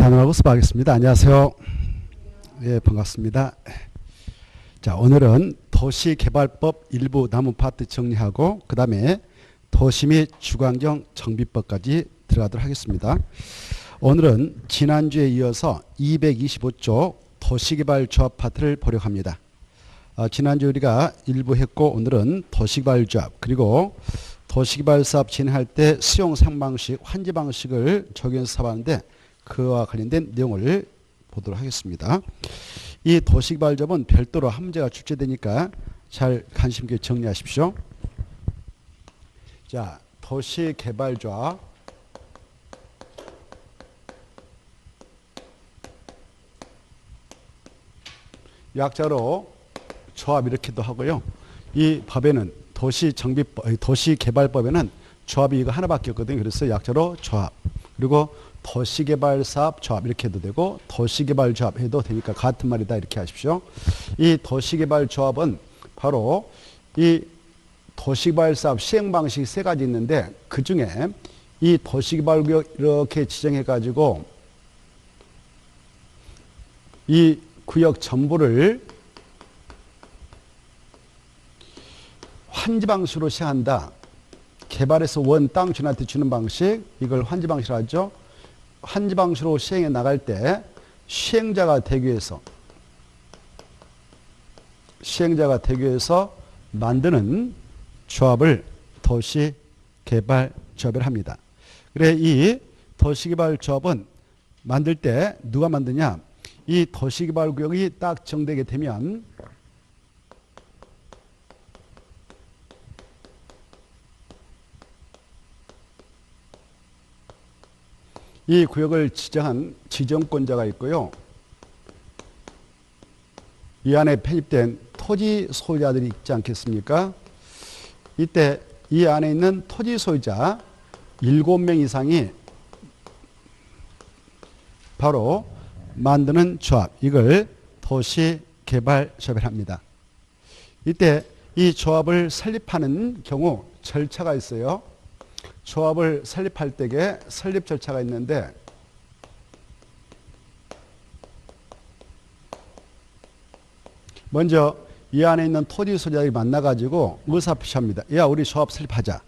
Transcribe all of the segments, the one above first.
자문하고 수고하겠습니다. 안녕하세요. 예, 반갑습니다. 자, 오늘은 도시개발법 일부 남은 파트 정리하고 그 다음에 도시 및 주거환경 정비법까지 들어가도록 하겠습니다. 오늘은 지난주에 이어서 225조 도시개발조합 파트를 보려고 합니다. 지난주 우리가 일부 했고 오늘은 도시개발조합 그리고 도시개발사업 진행할 때 수용 상방식, 환지 방식을 적용해서 사봤는데 그와 관련된 내용을 보도록 하겠습니다. 이 도시개발조합은 별도로 한 문제가 출제되니까 잘 관심 있게 정리하십시오. 자, 도시개발조합 약자로 조합 이렇게도 하고요. 이 법에는 도시개발법에는 조합이 이거 하나밖에 없거든요. 그래서 약자로 조합 그리고 도시개발사업 조합 이렇게 해도 되고 도시개발조합 해도 되니까 같은 말이다 이렇게 하십시오. 이 도시개발조합은 바로 이 도시개발사업 시행방식이 세 가지 있는데 그 중에 이 도시개발구역 이렇게 지정해 가지고 이 구역 전부를 환지 방식으로 시행한다. 개발해서 원 땅 주인한테 주는 방식 이걸 환지 방식이라고 하죠. 환지 방식으로 시행해 나갈 때 시행자가 되기 위해서 만드는 조합을 도시개발조합을 합니다. 그래 이 도시개발조합은 만들 때 누가 만드냐? 이 도시개발구역이 딱 정되게 되면 이 구역을 지정한 지정권자가 있고요. 이 안에 편입된 토지 소유자들이 있지 않겠습니까? 이때 이 안에 있는 토지 소유자 7명 이상이 바로 만드는 조합, 이걸 도시개발조합을 합니다. 이때 이 조합을 설립하는 경우 절차가 있어요. 조합을 설립할 때에 설립 절차가 있는데 먼저 이 안에 있는 토지 소유자들이 만나가지고 의사표시합니다. 야, 우리 조합 설립하자.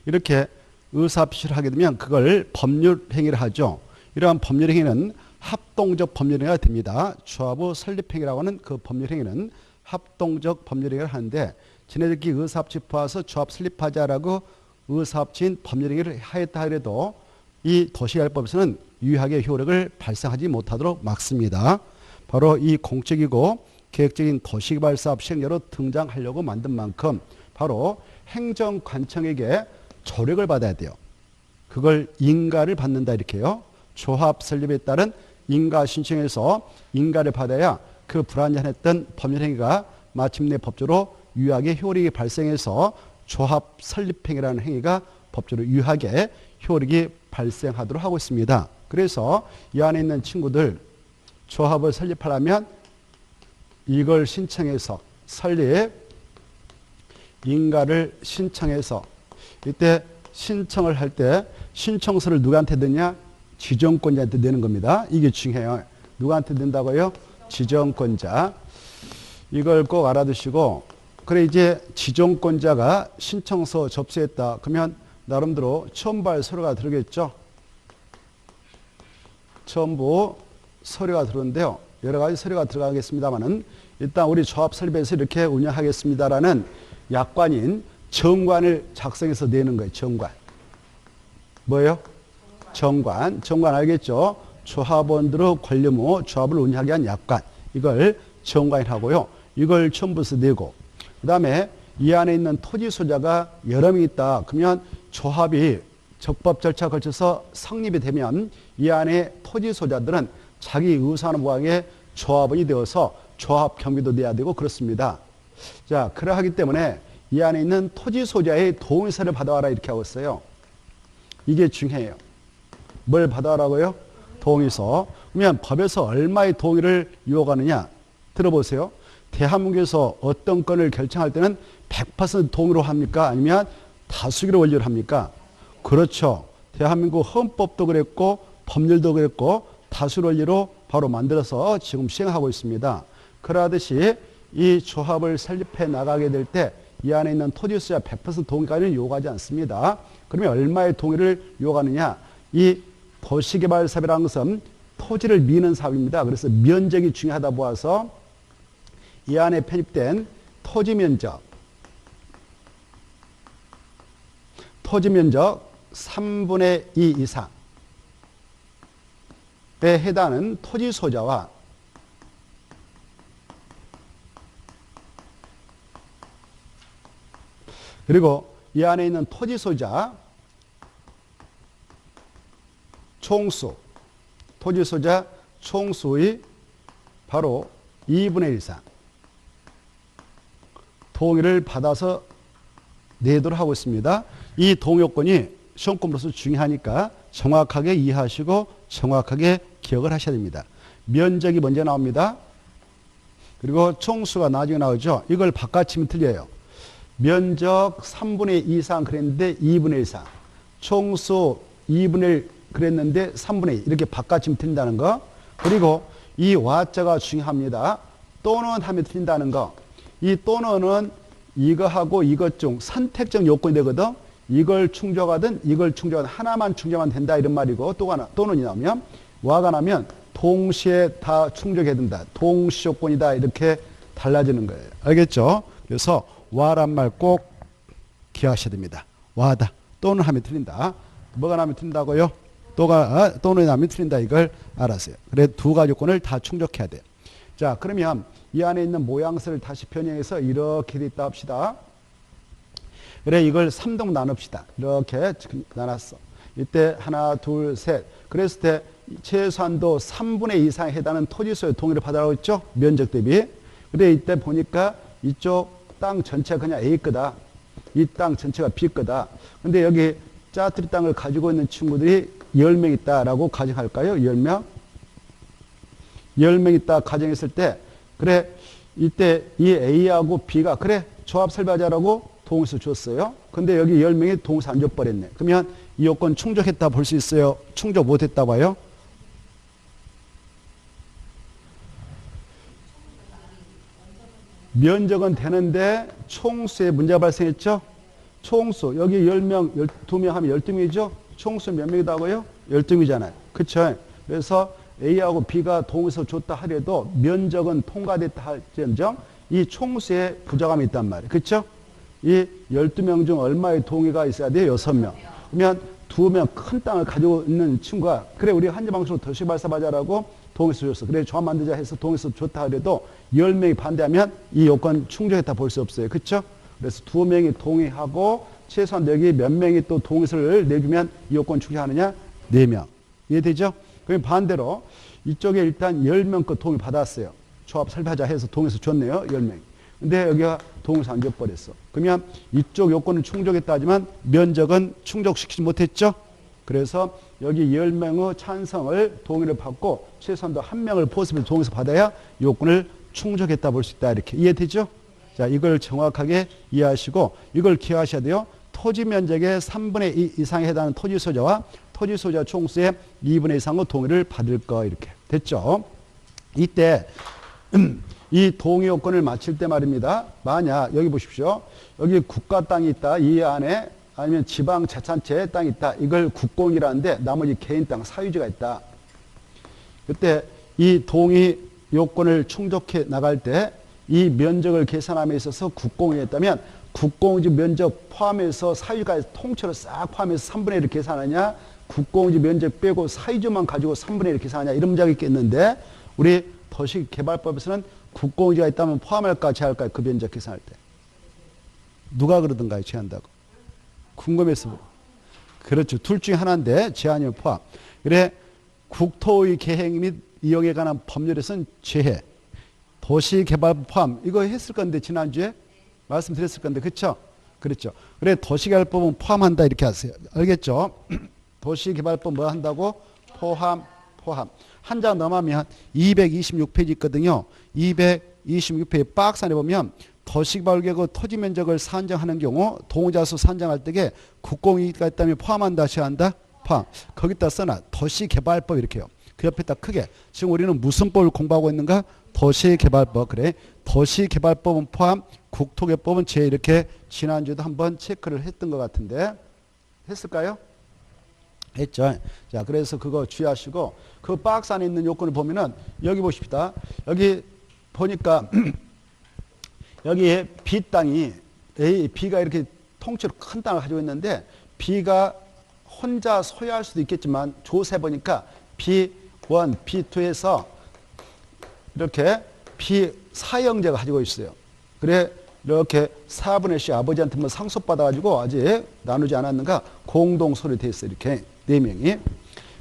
이렇게 의사표시를 하게 되면 그걸 법률행위를 하죠. 이러한 법률행위는 합동적 법률행위가 됩니다. 조합의 설립행위라고 하는 그 법률행위는 합동적 법률행위를 하는데 지네들끼리 의사합치 포함해서 조합 설립하자라고 의사합친 법률행위를 하였다 하더라도 이 도시개발법에서는 유효하게 효력을 발생하지 못하도록 막습니다. 바로 이 공적이고 계획적인 도시개발사업 시행자로 등장하려고 만든 만큼 바로 행정관청에게 조력을 받아야 돼요. 그걸 인가를 받는다 이렇게요. 조합 설립에 따른 인가 신청에서 인가를 받아야 그 불완전했던 법률행위가 마침내 법적으로 유효하게 효력이 발생해서 조합 설립행위라는 행위가 법적으로 유효하게 효력이 발생하도록 하고 있습니다. 그래서 이 안에 있는 친구들 조합을 설립하려면 이걸 신청해서 설립 인가를 신청해서 이때 신청을 할 때 신청서를 누구한테 넣냐? 지정권자한테 내는 겁니다. 이게 중요해요. 누구한테 낸다고요? 지정권자. 이걸 꼭 알아두시고 그래 이제 지정권자가 신청서 접수했다. 그러면 나름대로 첨부할 서류가 들어오겠죠. 첨부 서류가 들어오는데요. 여러 가지 서류가 들어가겠습니다만은 일단 우리 조합 설립해서 이렇게 운영하겠습니다라는 약관인 정관을 작성해서 내는 거예요. 정관. 뭐예요? 정관. 정관 알겠죠? 조합원들의 권리무 조합을 운영하게 한 약관. 이걸 정관이라고요. 이걸 첨부해서 내고 그 다음에 이 안에 있는 토지 소유자가 여러 명 있다. 그러면 조합이 적법 절차에 걸쳐서 성립이 되면 이 안에 토지 소유자들은 자기 의사하는 모양의 조합원이 되어서 조합 경비도 내야 되고 그렇습니다. 자, 그러하기 때문에 이 안에 있는 토지 소유자의 동의서를 받아와라 이렇게 하고 있어요. 이게 중요해요. 뭘 받아와라고요? 동의서. 그러면 법에서 얼마의 동의를 요구하느냐? 들어보세요. 대한민국에서 어떤 건을 결정할 때는 100% 동의로 합니까? 아니면 다수결의 원리로 합니까? 그렇죠. 대한민국 헌법도 그랬고 법률도 그랬고 다수원리로 바로 만들어서 지금 시행하고 있습니다. 그러듯이 이 조합을 설립해 나가게 될 때 이 안에 있는 토지 소유자 100% 동의까지는 요구하지 않습니다. 그러면 얼마의 동의를 요구하느냐? 이 도시개발사업이라는 것은 토지를 미는 사업입니다. 그래서 면적이 중요하다 보아서 이 안에 편입된 토지 면적 3분의 2 이상에 해당하는 토지 소유자와 그리고 이 안에 있는 토지 소유자 총수, 토지 소유자 총수의 바로 2분의 1 이상 동의를 받아서 내도록 하고 있습니다. 이 동의요건이 시험권으로서 중요하니까 정확하게 이해하시고 정확하게 기억을 하셔야 됩니다. 면적이 먼저 나옵니다. 그리고 총수가 나중에 나오죠. 이걸 바꿔치면 틀려요. 면적 3분의 2 이상 그랬는데 2분의 1 이상. 총수 2분의 1 그랬는데 3분의 2 이렇게 바꿔치면 틀린다는 거. 그리고 이 와자가 중요합니다. 또는 하면 틀린다는 거. 이 또는은 이거하고 이것 중 선택적 요건이 되거든. 이걸 충족하든 이걸 충족하든 하나만 충족하면 된다 이런 말이고 또는이 나오면 와가 나면 동시에 다 충족해야 된다. 동시 요건이다 이렇게 달라지는 거예요. 알겠죠? 그래서 와란 말 꼭 기억하셔야 됩니다. 와다. 또는 하면 틀린다. 뭐가 나면 틀린다고요? 또는 하면 틀린다. 이걸 알았어요. 그래 두 가지 요건을 다 충족해야 돼요. 자, 그러면 이 안에 있는 모양새를 다시 변형해서 이렇게 돼 있다 합시다. 그래 이걸 3등 나눕시다. 이렇게 나눴어. 이때 하나, 둘, 셋. 그랬을 때 최소한도 3분의 2 이상에 해당하는 토지 소유 동의를 받으라고 했죠. 면적 대비. 근데 이때 보니까 이쪽 땅 전체가 그냥 A 거다. 이 땅 전체가 B 거다. 근데 여기 짜투리 땅을 가지고 있는 친구들이 10명 있다라고 가정할까요? 10명? 10명 있다 가정했을 때 그래 이때 이 A하고 B가 그래 조합 설계하자라고 동의서 줬어요. 근데 여기 10명이 동의서 안 줘버렸네. 그러면 이 요건 충족했다 볼 수 있어요? 충족 못했다 봐요? 면적은 되는데 총수에 문제가 발생했죠? 총수 여기 10명 12명 하면 12명이죠? 총수 몇 명이다고요? 12명이잖아요. 그쵸? 그래서 A하고 B가 동의서 줬다 하려도 면적은 통과됐다 할지언정 이 총수에 부족함이 있단 말이에요. 그쵸? 이 12명 중 얼마의 동의가 있어야 돼요? 6명. 그러면 2명 큰 땅을 가지고 있는 친구가 그래 우리 한지방식으로 도시발사하자라고 동의서 줬어. 그래 조합 만들자 해서 동의서 줬다 하려도 10명이 반대하면 이 요건 충족했다 볼 수 없어요. 그쵸? 그래서 2명이 동의하고 최소한 여기 몇 명이 또 동의서를 내주면 이 요건 충족하느냐? 4명. 이해되죠? 그럼 반대로 이쪽에 일단 10명 거 동의 받았어요. 조합 설계하자 해서 동의서 줬네요. 10명. 근데 여기가 동의서 안 줘버렸어. 그러면 이쪽 요건은 충족했다 하지만 면적은 충족시키지 못했죠. 그래서 여기 10명의 찬성을 동의를 받고 최소한도 1명을 포섭해서 동의서 받아야 요건을 충족했다 볼 수 있다. 이렇게 이해되죠? 자, 이걸 정확하게 이해하시고 이걸 기억하셔야 돼요. 토지 면적의 3분의 2 이상에 해당하는 토지 소유자와 토지 소유자 총수의 2분의 2 이상의 동의를 받을 거 이렇게 됐죠. 이때 이 동의 요건을 맞출 때 말입니다. 만약 여기 보십시오. 여기 국가 땅이 있다. 이 안에 아니면 지방 자치단체 땅이 있다. 이걸 국공이라는데 나머지 개인 땅 사유지가 있다. 그때 이 동의 요건을 충족해 나갈 때 이 면적을 계산함에 있어서 국공이 했다면 국공지 면적 포함해서 사유가 통째로 싹 포함해서 3분의 1을 계산하냐 국공지 면적 빼고 사유지만 가지고 3분의 1을 계산하냐 이런 문제가 있겠는데 우리 도시개발법에서는 국공지가 있다면 포함할까 제할까 그 면적 계산할 때 누가 그러던가요? 제한다고 궁금해서 그렇죠. 둘 중에 하나인데 제한이면 포함. 그래 국토의 계획 및 이용에 관한 법률에서는 제해 도시개발법 포함 이거 했을 건데 지난주에 말씀드렸을 건데 그렇죠? 그렇죠. 그래 도시개발법은 포함한다 이렇게 하세요. 알겠죠? 도시개발법 뭐 한다고? 포함. 한 장 넘으면 226페이지 있거든요. 226페이지 박스 안에 보면 도시개발계획 토지 면적을 산정하는 경우 동의자수 산정할 때에 국공이익가 있다면 포함한다 제한한다? 포함. 거기다 써놔. 도시개발법 이렇게 해요. 그 옆에다 크게. 지금 우리는 무슨 법을 공부하고 있는가? 도시개발법. 그래. 도시개발법은 포함 국토개법은 제 이렇게 지난주에도 한번 체크를 했던 것 같은데 했을까요? 했죠. 자, 그래서 그거 주의하시고 그 박스 안에 있는 요건을 보면은 여기 보십시다. 여기 보니까 여기에 B 땅이 B가 이렇게 통째로 큰 땅을 가지고 있는데 B가 혼자 소유할 수도 있겠지만 조세 보니까 B1, B2에서 이렇게 B4 형제가 가지고 있어요. 그래 이렇게 4분의 C 아버지한테 뭐 상속받아가지고 아직 나누지 않았는가 공동 소유로 돼 있어요. 이렇게 4명이.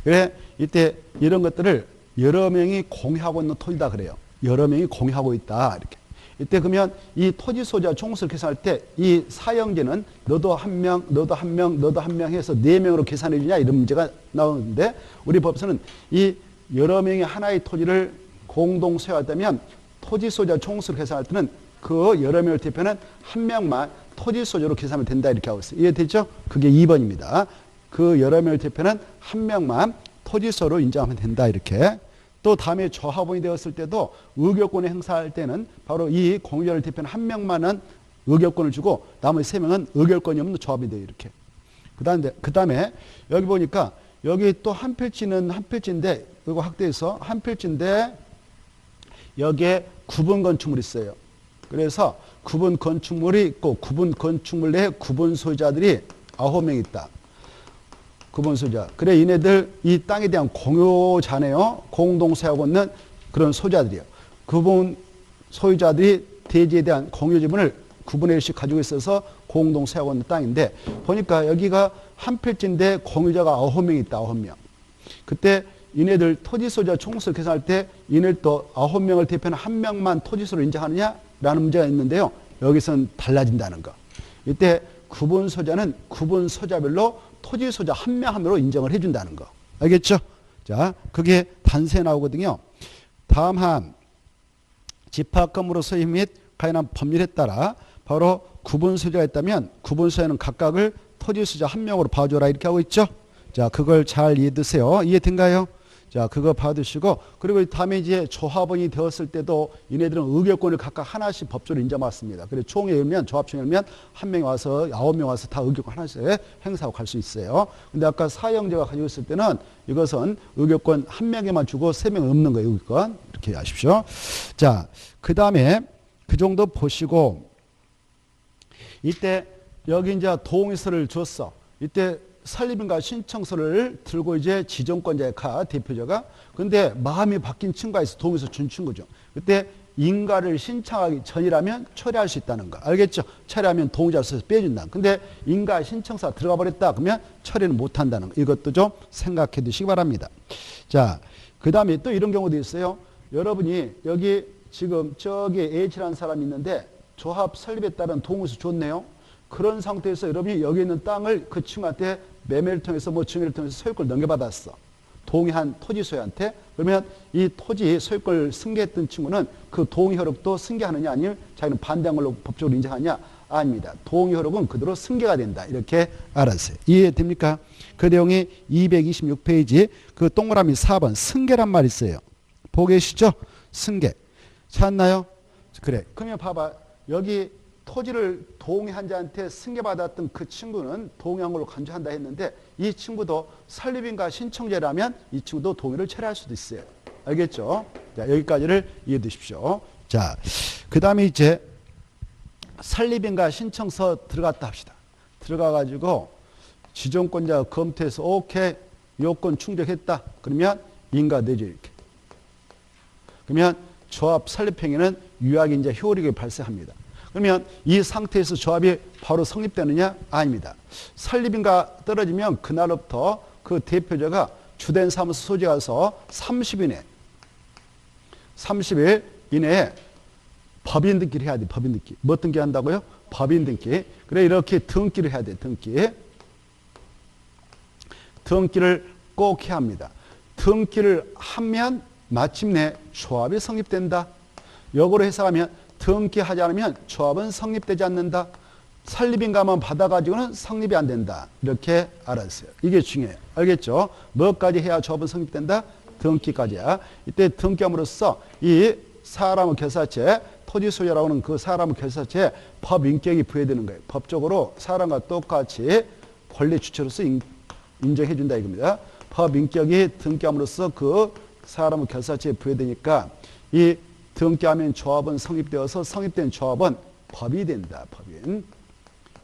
그래 이때 이런 것들을 여러 명이 공유하고 있는 토지다 그래요. 여러 명이 공유하고 있다 이렇게. 이때 그러면 이 토지 소유자 총수를 계산할 때 이 사형제는 너도 한 명, 너도 한 명, 너도 한 명 해서 4명으로 계산해 주냐 이런 문제가 나오는데 우리 법에서는 이 여러 명이 하나의 토지를 공동 소유하다면 토지 소유자 총수를 계산할 때는 그 여러 명을 대표하는 한 명만 토지 소유자로 계산하면 된다 이렇게 하고 있어요. 이해됐죠? 그게 2번입니다. 그 여러 명을 대표하는 한 명만 토지 소유로 인정하면 된다 이렇게. 또 다음에 조합원이 되었을 때도 의결권을 행사할 때는 바로 이 공유자를 대표하는 한 명만은 의결권을 주고 나머지 3명은 의결권이 없는 조합이 돼요. 이렇게. 그 다음에 여기 보니까 여기 또 한 필지는 한 필지인데 이거 확대해서 한 필지인데 여기에 구분 건축물이 있어요. 그래서 구분 건축물이 있고 구분 건축물 내에 구분 소유자들이 9명 있다. 구분 소유자. 그래 얘네들 이 땅에 대한 공유자네요. 공동 소유하고 있는 그런 소유자들이에요. 구분 소유자들이 대지에 대한 공유 지분을 9분의 1씩 가지고 있어서 공동 소유하고 있는 땅인데 보니까 여기가 한 필지인데 공유자가 9명 있다. 9명. 그때 얘네들 토지 소유자 총수를 계산할 때 얘네들 또 9명을 대표하는 한 명만 토지소로 인정하느냐라는 문제가 있는데요. 여기서는 달라진다는 거. 이때 구분 소유자는 구분 소유자별로 토지 소유자 한 명 한 명으로 인정을 해준다는 거. 알겠죠? 자, 그게 단서에 나오거든요. 다음한 집합건물로 소유 및 관련한 법률에 따라 바로 구분 소유자가 있다면 구분 소유자는 각각을 토지 소유자 한 명으로 봐줘라 이렇게 하고 있죠. 자, 그걸 잘 이해드세요. 이해된가요? 자, 그거 봐두시고 그리고 다음에 이제 조합원이 되었을 때도 얘네들은 의결권을 각각 하나씩 법적으로 인정받습니다. 그래서 총회 열면 조합총회 열면 한 명이 와서 9명 와서 다 의결권 하나씩 행사하고 갈 수 있어요. 근데 아까 사형제가 가지고 있을 때는 이것은 의결권 한 명에만 주고 3명 없는 거예요. 의결권. 이렇게 아십시오. 자, 그 다음에 그 정도 보시고 이때 여기 이제 동의서를 줬어. 이때 설립인가 신청서를 들고 이제 지정권자의 대표자가 근데 마음이 바뀐 친구가 있어 동의서 준 친구죠. 그때 인가를 신청하기 전이라면 처리할 수 있다는 거. 알겠죠? 처리하면 동의자로서 빼준다. 근데 인가 신청서가 들어가 버렸다. 그러면 처리는 못 한다는 거. 이것도 좀 생각해 두시기 바랍니다. 자, 그 다음에 또 이런 경우도 있어요. 여러분이 여기 지금 저기 H라는 사람이 있는데 조합 설립에 따른 동의서 줬네요. 그런 상태에서 여러분이 여기 있는 땅을 그 친구한테 매매를 통해서 뭐 증여를 통해서 소유권을 넘겨받았어. 동의한 토지 소유한테. 그러면 이 토지 소유권을 승계했던 친구는 그 동의 효력도 승계하느냐 아니면 자기는 반대한 걸로 법적으로 인정하느냐? 아닙니다. 동의 효력은 그대로 승계가 된다. 이렇게 알았어요. 이해됩니까? 그 내용이 226페이지 그 동그라미 4번 승계란 말이 있어요. 보고 계시죠? 승계. 찾나요? 그래. 그러면 봐봐. 여기 토지를 동의한 자한테 승계받았던 그 친구는 동의한 걸로 간주한다 했는데 이 친구도 설립인가 신청제라면 이 친구도 동의를 철회할 수도 있어요. 알겠죠? 자, 여기까지를 이해해 두십시오. 자, 그 다음에 이제 설립인가 신청서 들어갔다 합시다. 들어가가지고 지정권자가 검토해서 오케이 요건 충족했다. 그러면 인가되죠. 이렇게. 그러면 조합 설립행위는 유약이 이제 효력이 발생합니다. 그러면 이 상태에서 조합이 바로 성립되느냐? 아닙니다. 설립인가 떨어지면 그날부터 그 대표자가 주된 사무소 소지에 가서 30일 이내에 법인 등기를 해야 돼. 법인 등기. 뭐 등기 한다고요? 법인 등기. 그래 이렇게 등기를 해야 돼. 등기. 등기를 꼭 해야 합니다. 등기를 하면 마침내 조합이 성립된다. 역으로 해석하면 등기하지 않으면 조합은 성립되지 않는다. 설립인가만 받아가지고는 성립이 안 된다. 이렇게 알았어요. 이게 중요해요. 알겠죠? 뭐까지 해야 조합은 성립된다? 등기까지야. 이때 등기함으로써 이 사람의 결사체, 토지 소유라고 하는 그 사람의 결사체에 법인격이 부여되는 거예요. 법적으로 사람과 똑같이 권리 주체로서 인정해 준다 이겁니다. 법인격이 등기함으로써 그 사람의 결사체에 부여되니까 이 등기하면 조합은 성립되어서 성립된 조합은 법이 된다. 법인.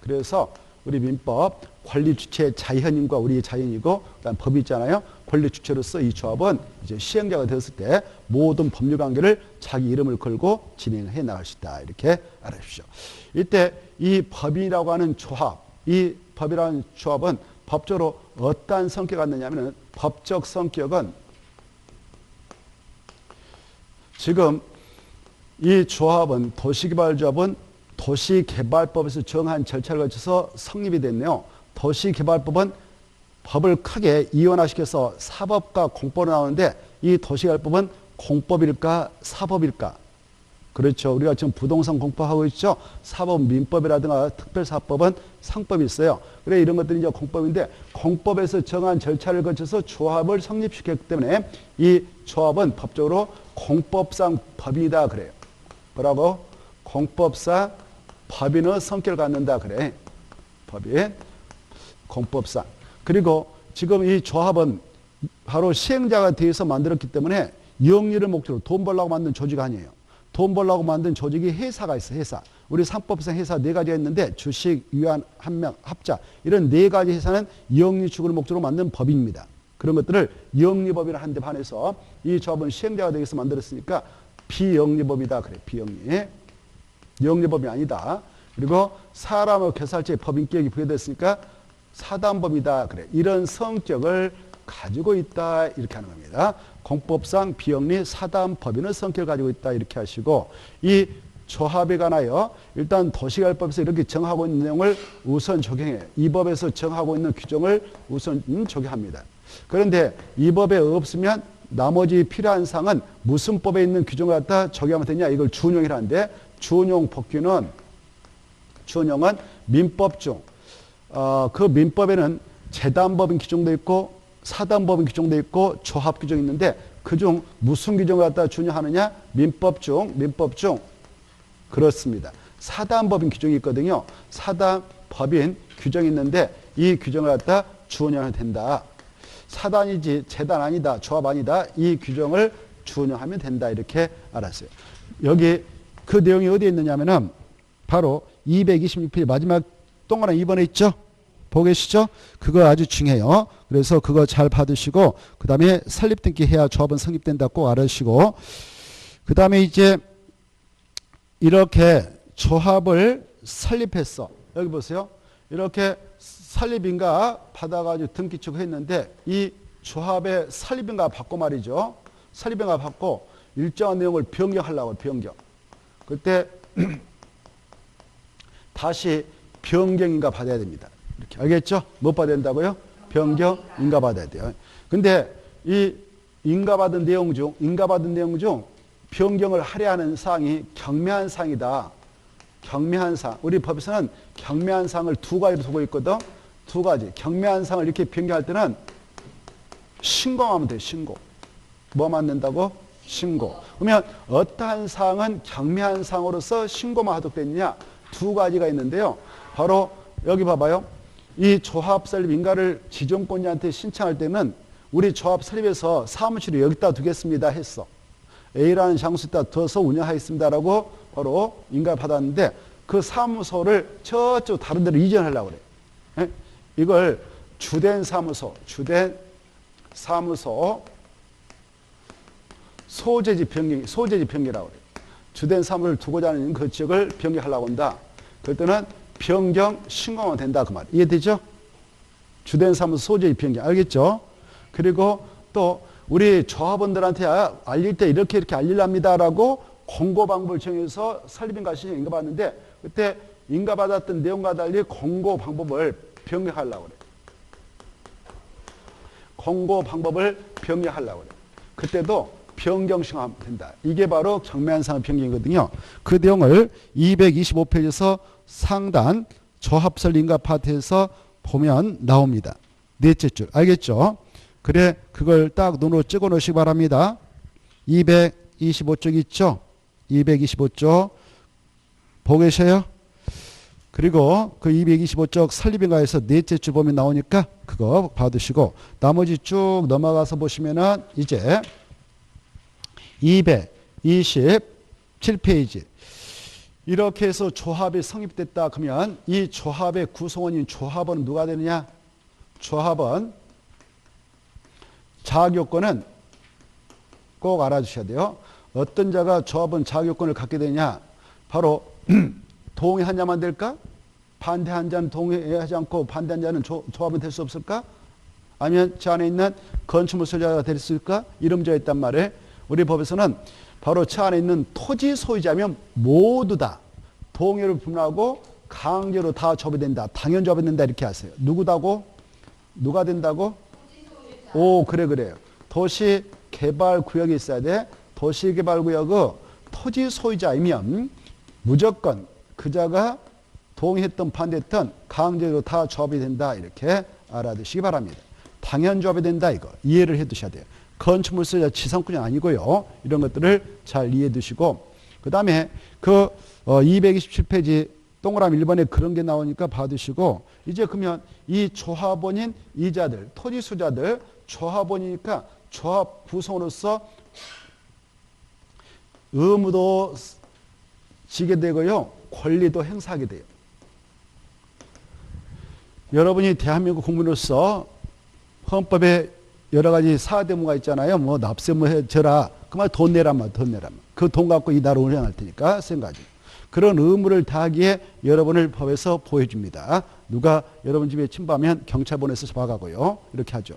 그래서 우리 민법 권리 주체 자연인과 우리의 자연이고 그다음 법이 있잖아요. 권리 주체로서 이 조합은 이제 시행자가 되었을 때 모든 법률 관계를 자기 이름을 걸고 진행해 나갈 수 있다. 이렇게 알아주십시오. 이때 이 법이라고 하는 조합, 이 법이라는 조합은 법적으로 어떠한 성격을 갖느냐 하면 법적 성격은 지금 이 조합은 도시개발조합은 도시개발법에서 정한 절차를 거쳐서 성립이 됐네요. 도시개발법은 법을 크게 이원화시켜서 사법과 공법으로 나오는데 이 도시개발법은 공법일까 사법일까? 그렇죠. 우리가 지금 부동산 공법하고 있죠. 사법 민법이라든가 특별사법은 상법이 있어요. 그래 이런 것들이 이제 공법인데 공법에서 정한 절차를 거쳐서 조합을 성립시켰기 때문에 이 조합은 법적으로 공법상 법이다 그래요. 뭐라고? 공법상 법인의 성격을 갖는다 그래. 법인 공법상. 그리고 지금 이 조합은 바로 시행자가 되어서 만들었기 때문에 영리를 목적으로 돈 벌려고 만든 조직 아니에요. 돈 벌려고 만든 조직이 회사가 있어. 회사. 우리 상법상 회사 4가지가 있는데 주식, 유한, 한명, 합자 이런 4가지 회사는 영리 추구를 목적으로 만든 법입니다. 그런 것들을 영리법이라 하는데 반해서 이 조합은 시행자가 되기 위해서 만들었으니까 비영리법이다 그래. 비영리. 영리법이 아니다. 그리고 사람의 결사체의 법인격이 부여됐으니까 사단법이다 그래. 이런 성격을 가지고 있다 이렇게 하는 겁니다. 공법상 비영리 사단법인의 성격을 가지고 있다 이렇게 하시고 이 조합에 관하여 일단 도시개발법에서 이렇게 정하고 있는 내용을 우선 적용해요. 이 법에서 정하고 있는 규정을 우선 적용합니다. 그런데 이 법에 없으면 나머지 필요한 사항은 무슨 법에 있는 규정을 갖다 적용하면 되냐 이걸 준용이라는데 준용 법규는 준용은 민법 중 그 민법에는 재단법인 규정도 있고 사단법인 규정도 있고 조합 규정이 있는데 그중 무슨 규정을 갖다 준용하느냐 민법 중 그렇습니다. 사단법인 규정이 있거든요. 사단법인 규정이 있는데 이 규정을 갖다 준용하면 된다. 사단이지 재단 아니다. 조합 아니다. 이 규정을 준용하면 된다. 이렇게 알았어요. 여기 그 내용이 어디에 있느냐면은 바로 226페이지 마지막 동그란 2번에 있죠. 보고 계시죠? 그거 아주 중요해요. 그래서 그거 잘 받으시고 그 다음에 설립등기 해야 조합은 성립된다 꼭 알으시고 그 다음에 이제 이렇게 조합을 설립했어. 여기 보세요. 이렇게 설립인가 받아가지고 등기축 했는데 이 조합의 설립인가 받고 말이죠. 설립인가 받고 일정한 내용을 변경하려고 변경. 그때 다시 변경인가 받아야 됩니다. 이렇게 알겠죠? 못 받아야 된다고요? 변경 인가 받아야 돼요. 근데 이 인가받은 내용 중 변경을 하려 하는 사항이 경매한 사항이다. 경매한 사항. 우리 법에서는 경매한 사항을 2가지로 두고 있거든. 2가지. 경매한 사항을 이렇게 변경할 때는 신고하면 돼. 신고. 뭐만 낸다고? 신고. 그러면 어떠한 사항은 경매한 사항으로서 신고만 하도록 됐느냐? 2가지가 있는데요. 바로 여기 봐봐요. 이 조합 설립 인가를 지정권자한테 신청할 때는 우리 조합 설립에서 사무실을 여기다 두겠습니다 했어. A라는 장소에다 둬서 운영하겠습니다라고 바로 인가를 받았는데 그 사무소를 저쪽 다른 데로 이전하려고 그래. 이걸 주된 사무소 소재지 변경이라고 그래. 주된 사무소를 두고자 하는 그 지역을 변경하려고 한다. 그럴 때는 변경 신고만 된다 그 말. 이해되죠? 주된 사무소 소재지 변경. 알겠죠? 그리고 또 우리 조합원들한테 알릴 때 이렇게 알리랍니다라고 공고 방법을 정해서 설립인가 신청 인가받는데 그때 인가받았던 내용과 달리 공고 방법을 변경하려고 그래. 공고 방법을 변경하려고 그래. 그때도 변경 신고하면 된다. 이게 바로 경매한 사항 변경이거든요. 그 내용을 225페이지에서 상단 조합 설립 인가 파트에서 보면 나옵니다. 넷째 줄. 알겠죠? 그래, 그걸 딱 눈으로 찍어 놓으시기 바랍니다. 225쪽 있죠? 225쪽 보고 계셔요? 그리고 그 225쪽 설립인가에서 넷째 줄 보면 나오니까 그거 받으시고 나머지 쭉 넘어가서 보시면은 이제 227페이지 이렇게 해서 조합이 성립됐다 그러면 이 조합의 구성원인 조합원은 누가 되느냐? 조합원 자격요건은 꼭 알아주셔야 돼요. 어떤 자가 조합원 자격요건을 갖게 되냐? 바로 동의한 자만 될까? 반대한 자는 동의하지 않고 반대한 자는 조합은 될 수 없을까? 아니면 저 안에 있는 건축물 소유자가 될 수 있을까? 이름자가 있단 말이에요. 우리 법에서는 바로 저 안에 있는 토지 소유자면 모두 다 동의를 분하고 강제로 다 조합이 된다. 당연 조합이 된다 이렇게 하세요. 누구다고? 누가 된다고? 오, 그래요. 도시개발구역이 있어야 돼. 도시개발구역의 토지 소유자이면 무조건 그자가 동의했던 반대했던 강제로 다 조합이 된다 이렇게 알아두시기 바랍니다. 당연 조합이 된다 이거 이해를 해 두셔야 돼요. 건축물 소유자 지상권이 아니고요. 이런 것들을 잘 이해해 두시고 그 다음에 그 227페이지 동그라미 1번에 그런 게 나오니까 봐두시고 이제 그러면 이 조합원인 이자들 토지 소유자들 조합원이니까 조합 구성으로서 의무도 지게 되고요. 권리도 행사하게 돼요. 여러분이 대한민국 국민으로서 헌법에 여러 가지 사대무가 있잖아요. 뭐 납세 뭐 해줘라. 그만 돈 내라만 돈 내라만. 그 돈 갖고 이 나라 운영할 테니까 생각하죠. 그런 의무를 다하기에 여러분을 법에서 보여줍니다. 누가 여러분 집에 침범하면 경찰 보내서 잡아가고요. 이렇게 하죠.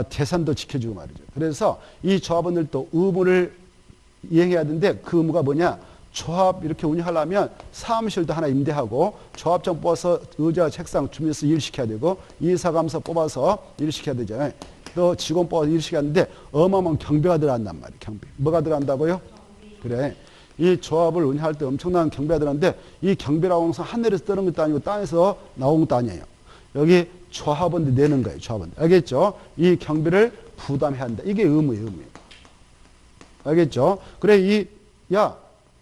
재산도 지켜주고 말이죠. 그래서 이 조합원들도 의무를 이행해야 되는데 그 의무가 뭐냐? 조합 이렇게 운영하려면 사무실도 하나 임대하고 조합장 뽑아서 의자 책상 준비해서 일시켜야 되고 이사감사 뽑아서 일시켜야 되잖아요. 또 직원 뽑아서 일시켜야 하는데 어마어마한 경비가 들어간단 말이에요. 경비. 뭐가 들어간다고요? 그래. 이 조합을 운영할 때 엄청난 경비가 들어가는데 이 경비라고 해서 하늘에서 떠는 것도 아니고 땅에서 나온 것도 아니에요. 여기 조합원들이 내는 거예요. 조합원들. 알겠죠? 이 경비를 부담해야 한다. 이게 의무예요. 의무예요. 알겠죠? 그래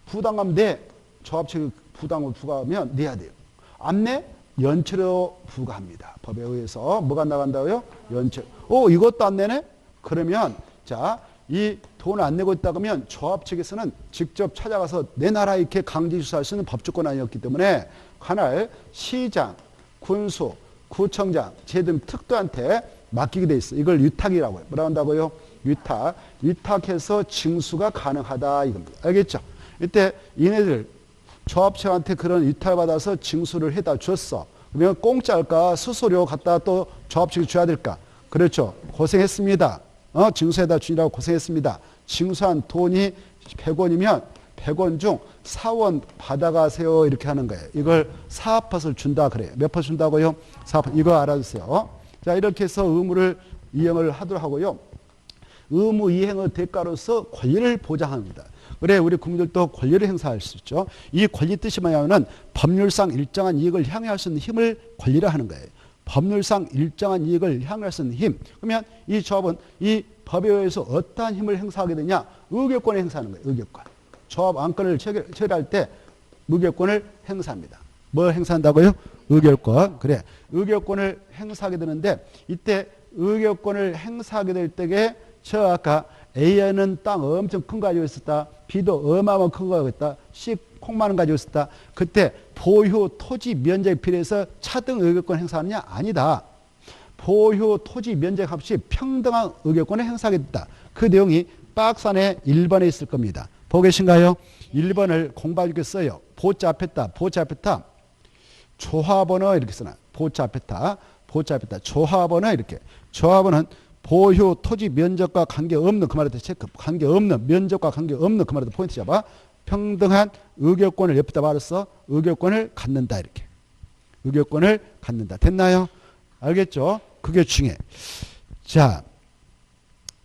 부담하면 내 조합 측 부담을 부과하면 내야 돼요. 안 내? 연체료 부과합니다. 법에 의해서 뭐가 나간다고요? 연체. 이것도 안 내네? 그러면 이 돈을 안 내고 있다 그러면 조합 측에서는 직접 찾아가서 내 나라에 이렇게 강제 주사할 수 있는 법조건 아니었기 때문에 관할 시장, 군수, 구청장, 쟤들 특도한테 맡기게 돼 있어요. 이걸 위탁이라고 해요. 뭐라고 한다고요? 위탁. 위탁해서 징수가 가능하다 이겁니다. 알겠죠? 이때 얘네들 조합체한테 그런 위탁을 받아서 징수를 해다 줬어. 그러면 공짜일까? 수수료 갖다 또 조합측이 줘야 될까? 그렇죠. 고생했습니다. 징수해다 주니라고 고생했습니다. 징수한 돈이 100원이면 100원 중 4원 받아가세요. 이렇게 하는 거예요. 이걸 4%를 준다 그래요. 몇 퍼센트 준다고요? 4%. 이거 알아주세요. 자, 이렇게 해서 의무를 이행을 하도록 하고요. 의무 이행의 대가로서 권리를 보장합니다. 그래 우리 국민들도 권리를 행사할 수 있죠. 이 권리 뜻이 뭐냐면 법률상 일정한 이익을 향해 할 수 있는 힘을 권리라 하는 거예요. 법률상 일정한 이익을 향해 할 수 있는 힘. 그러면 이 조합은 이 법에 의해서 어떠한 힘을 행사하게 되냐? 의결권을 행사하는 거예요. 의결권. 조합 안건을 처리할 때 의결권을 행사합니다. 뭘 행사한다고요? 의결권. 그래. 의결권을 행사하게 되는데 이때 의결권을 행사하게 될 때에 아까 A는 땅 엄청 큰 거 가지고 있었다. B도 어마어마한 큰 거 가지고 있다. C 콩만원 가지고 있었다. 그때 보유 토지 면적에 필요해서 차등 의결권 행사하느냐? 아니다. 보유 토지 면적 값이 평등한 의결권을 행사하게 됐다. 그 내용이 박스 안에 1번에 있을 겁니다. 보고 계신가요? 1번을 공부하겠어요. 보자 앞에다. 보자 앞에다. 조합원어 이렇게 써놔. 보자 앞에다. 보자 앞에다. 조합원어 이렇게. 조합원은 보유 토지 면적과 관계없는 그 말에도 체크. 관계없는 면적과 관계없는 그 말에도 포인트 잡아. 평등한 의결권을 옆에다 말했어. 의결권을 갖는다 이렇게. 의결권을 갖는다. 됐나요? 알겠죠? 그게 중요해. 자,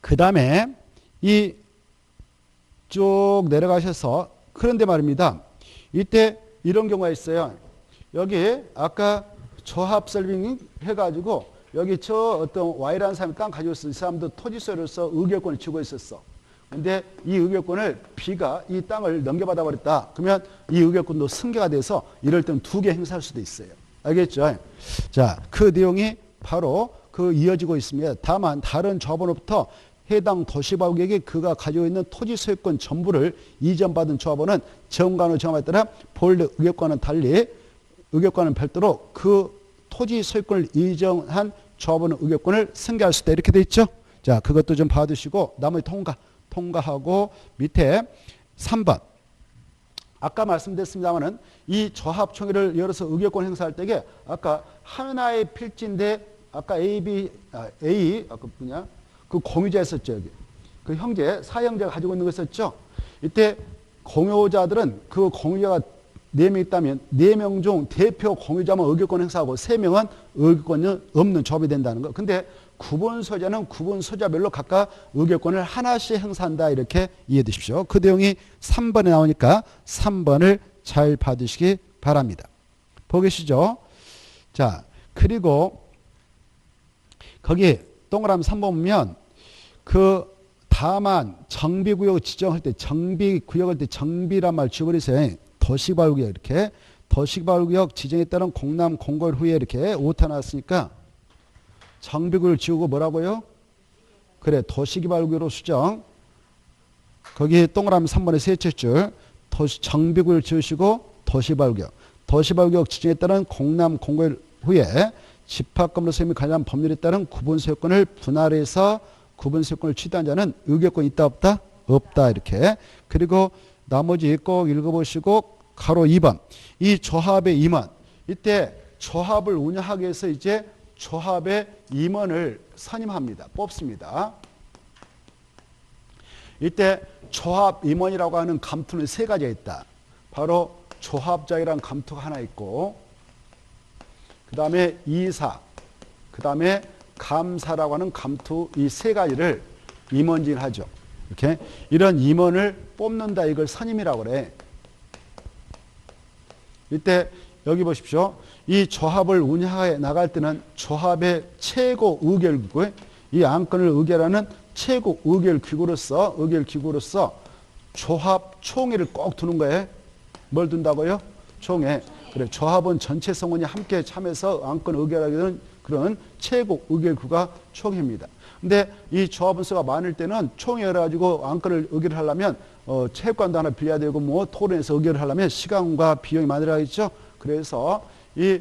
그 다음에 이 쭉 내려가셔서 그런데 말입니다. 이때 이런 경우가 있어요. 여기 아까 조합 설빙 해가지고 여기 저 어떤 Y라는 사람이 땅 가지고 있어. 이 사람도 토지 소유로서 의결권을 쥐고 있었어. 근데 이 의결권을 B가 이 땅을 넘겨받아 버렸다. 그러면 이 의결권도 승계가 돼서 이럴 때는 2개 행사할 수도 있어요. 알겠죠? 자, 그 내용이 바로 그 이어지고 있습니다. 다만 다른 조합원으로부터 해당 도시법에게 그가 가지고 있는 토지 소유권 전부를 이전받은 조합원은 정관의 정함에 따라 본래 의결과는 달리 의결과는 별도로 그 토지 소유권을 이전한 조합원의 의결권을 승계할 수 있다. 이렇게 돼 있죠. 자, 그것도 좀 봐두시고 나머지 통과하고 밑에 3번. 아까 말씀드렸습니다만은 이 조합총회를 열어서 의결권 행사할 때에 아까 하나의 필지인데 아까 A, 아까 뭐냐? 그 공유자 있었죠, 여기. 그 형제, 사형제가 가지고 있는 거 있었죠? 이때 공유자들은 그 공유자가 4명 있다면 4명 중 대표 공유자만 의결권 행사하고 3명은 의결권이 없는 조합이 된다는 거. 근데 구분 소유자는 구분 소유자별로 각각 의결권을 하나씩 행사한다. 이렇게 이해해 두십시오. 그 내용이 3번에 나오니까 3번을 잘 봐두시기 바랍니다. 보계시죠? 자, 그리고 거기 동그라미 3번 보면 그 다만 정비구역 지정할 때 정비구역할 때 정비란 말 지워버리세요. 도시개발구역 이렇게 도시개발구역 지정에 따른 공람 공고일 후에 이렇게 오타 나왔으니까 정비구역을 지우고 뭐라고요? 그래, 도시개발구역으로 수정. 거기 동그라미 3번의 셋째 줄 정비구역을 지우시고 도시개발구역. 도시개발구역 지정에 따른 공람 공고일 후에 집합건물 소유 및 관련 법률에 따른 구분소유권을 분할해서 구분소유권을 취득한 자는 의결권이 있다 없다? 없다. 이렇게. 그리고 나머지 꼭 읽어보시고 가로 2번. 이 조합의 임원. 이때 조합을 운영하기 위해서 이제 조합의 임원을 선임합니다. 뽑습니다. 이때 조합 임원이라고 하는 감투는 3가지가 있다. 바로 조합장이라는 감투가 하나 있고 그 다음에 이사, 그 다음에 감사라고 하는 감투 이 3가지를 임원직을 하죠. 이렇게 이런 임원을 뽑는다. 이걸 선임이라고 그래. 이때 여기 보십시오. 이 조합을 운영해 나갈 때는 조합의 최고 의결기구, 이 안건을 의결하는 최고 의결기구로서 조합 총회를 꼭 두는 거예요. 뭘 둔다고요? 총회. 그래, 조합원 전체 성원이 함께 참여해서 안건 의결하게 되는 그런 최고 의결구가 총회입니다. 근데 이 조합원 수가 많을 때는 총회를 가지고 안건을 의결을 하려면 체육관도 하나 빌려야 되고 뭐 토론에서 의결을 하려면 시간과 비용이 많이 들어가겠죠. 그래서 이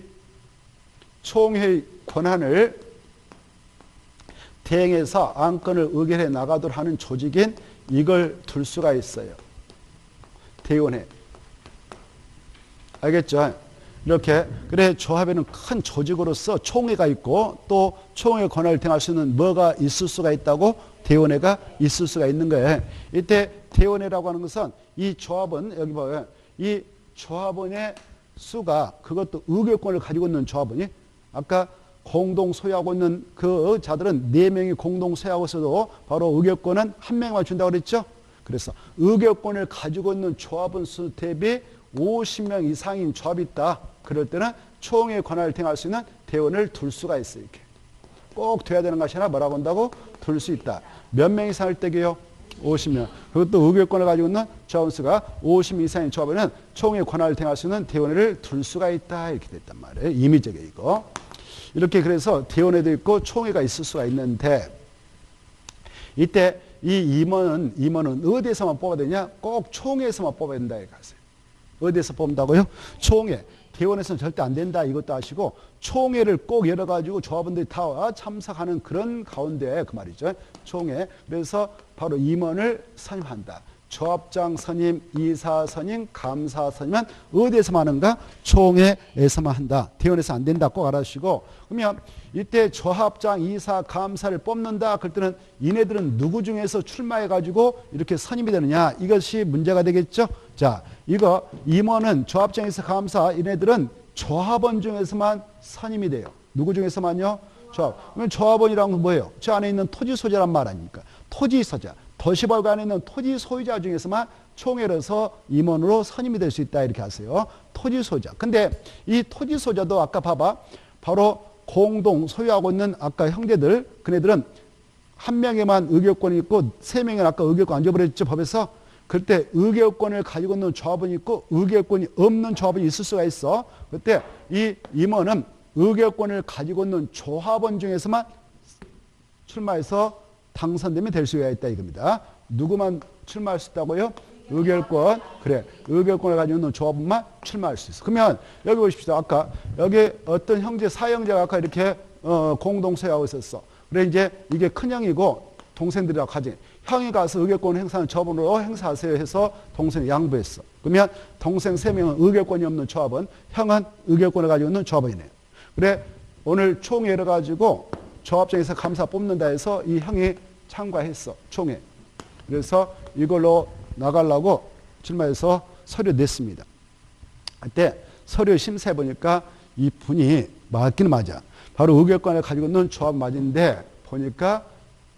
총회의 권한을 대행해서 안건을 의결해 나가도록 하는 조직인 이걸 둘 수가 있어요. 대의원회. 알겠죠? 이렇게. 그래, 조합에는 큰 조직으로서 총회가 있고 또 총회 권한을 대행할 수 있는 뭐가 있을 수가 있다고? 대의원회가 있을 수가 있는 거예요. 이때 대의원회라고 하는 것은 이 조합은 여기 봐요. 이 조합원의 수가 그것도 의결권을 가지고 있는 조합원이 아까 공동 소유하고 있는 그 자들은 4명이 공동 소유하고 있어도 바로 의결권은 1명만 준다고 그랬죠. 그래서 의결권을 가지고 있는 조합원 수 대비 50명 이상인 조합이 있다. 그럴 때는 총회 권한을 대행할 수 있는 대원을 둘 수가 있어요. 이렇게. 꼭 돼야 되는 것이 아니라 뭐라고 한다고? 둘 수 있다. 몇 명 이상일 때게요? 50명. 그것도 의결권을 가지고 있는 조합원 수가 50명 이상인 조합에는 총회 권한을 대행할 수 있는 대원을 둘 수가 있다. 이렇게 됐단 말이에요. 임의적이에요, 이거. 이렇게 그래서 대원회도 있고 총회가 있을 수가 있는데 이때 이 임원은 어디에서만 뽑아야 되냐? 꼭 총회에서만 뽑아야 된다. 이렇게 하세요. 어디에서 뽑는다고요? 총회. 대원에서는 절대 안 된다. 이것도 아시고 총회를 꼭 열어가지고 조합원들이 다 참석하는 그런 가운데 그 말이죠. 총회. 그래서 바로 임원을 선임한다. 조합장 선임, 이사 선임, 감사 선임은 어디에서만 하는가? 총회에서만 한다. 대원에서 안 된다. 꼭 알아주시고. 그러면 이때 조합장, 이사, 감사를 뽑는다. 그럴 때는 이네들은 누구 중에서 출마해가지고 이렇게 선임이 되느냐. 이것이 문제가 되겠죠. 자, 이거 임원은 조합장에서 감사, 이네들은 조합원 중에서만 선임이 돼요. 누구 중에서만요? 조합. 그러면 조합원이란 건 뭐예요? 저 안에 있는 토지 소재란 말 아닙니까? 토지 소재. 도시벌구 안에 있는 토지 소유자 중에서만 총회로서 임원으로 선임이 될 수 있다. 이렇게 하세요. 토지 소유자. 근데 이 토지 소유자도 아까 봐봐. 바로 공동 소유하고 있는 아까 형제들, 그네들은 한 명에만 의결권이 있고 세 명은 아까 의결권 안 줘버렸죠, 법에서. 그때 의결권을 가지고 있는 조합원이 있고 의결권이 없는 조합원이 있을 수가 있어. 그때 이 임원은 의결권을 가지고 있는 조합원 중에서만 출마해서 당선되면 될 수가 있다 이겁니다. 누구만 출마할 수 있다고요? 의결권. 그래. 의결권을 가지고 있는 조합원만 출마할 수 있어. 그러면 여기 보십시오. 아까 여기 어떤 형제, 사형제가 아까 이렇게 공동 소유하고 있었어. 그래 이제 이게 큰형이고 동생들이라고 하지. 형이 가서 의결권 행사하는 조합원으로 행사하세요 해서 동생이 양보했어. 그러면 동생 3명은 의결권이 없는 조합원, 형은 의결권을 가지고 있는 조합원이네요. 그래 오늘 총회를 가지고 조합장에서 감사 뽑는다 해서 이 형이 참가했어. 총회. 그래서 이걸로 나가려고 출마해서 서류 냈습니다. 그때 서류 심사해 보니까 이 분이 맞기는 맞아. 바로 의결권을 가지고 있는 조합 맞은데 보니까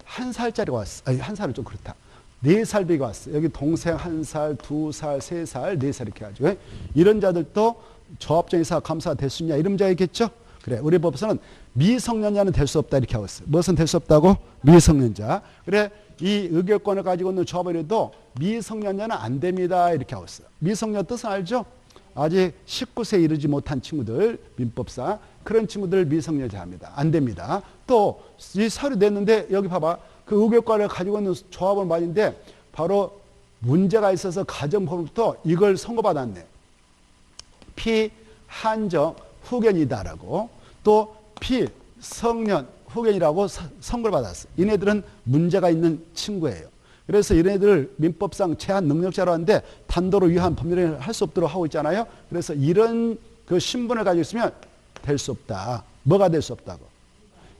1살짜리가 왔어. 아니, 1살은 좀 그렇다. 4살 배가 왔어. 여기 동생 1살, 2살, 3살, 4살 이렇게 해가지고. 이런 자들도 조합장에서 감사가 될 수 있냐? 이런 자이겠죠? 그래. 우리 법에서는 미성년자는 될 수 없다 이렇게 하고 있어요. 무엇은 될 수 없다고? 미성년자. 그래. 이 의결권을 가지고 있는 조합원에도 미성년자는 안 됩니다 이렇게 하고 있어요. 미성년 뜻은 알죠? 아직 19세에 이르지 못한 친구들, 민법상 그런 친구들 미성년자 합니다. 안 됩니다. 또 이 서류 냈는데 여기 봐봐. 그 의결권을 가지고 있는 조합원 말인데 바로 문제가 있어서 가정법부터 이걸 선고받았네. 피한정 후견이다라고 또 피성년 후견이라고 선고를 받았어. 이네들은 문제가 있는 친구예요. 그래서 이네들을 민법상 제한 능력자로 하는데 단도로 위한 법률을 할 수 없도록 하고 있잖아요. 그래서 이런 그 신분을 가지고 있으면 될 수 없다. 뭐가 될 수 없다고?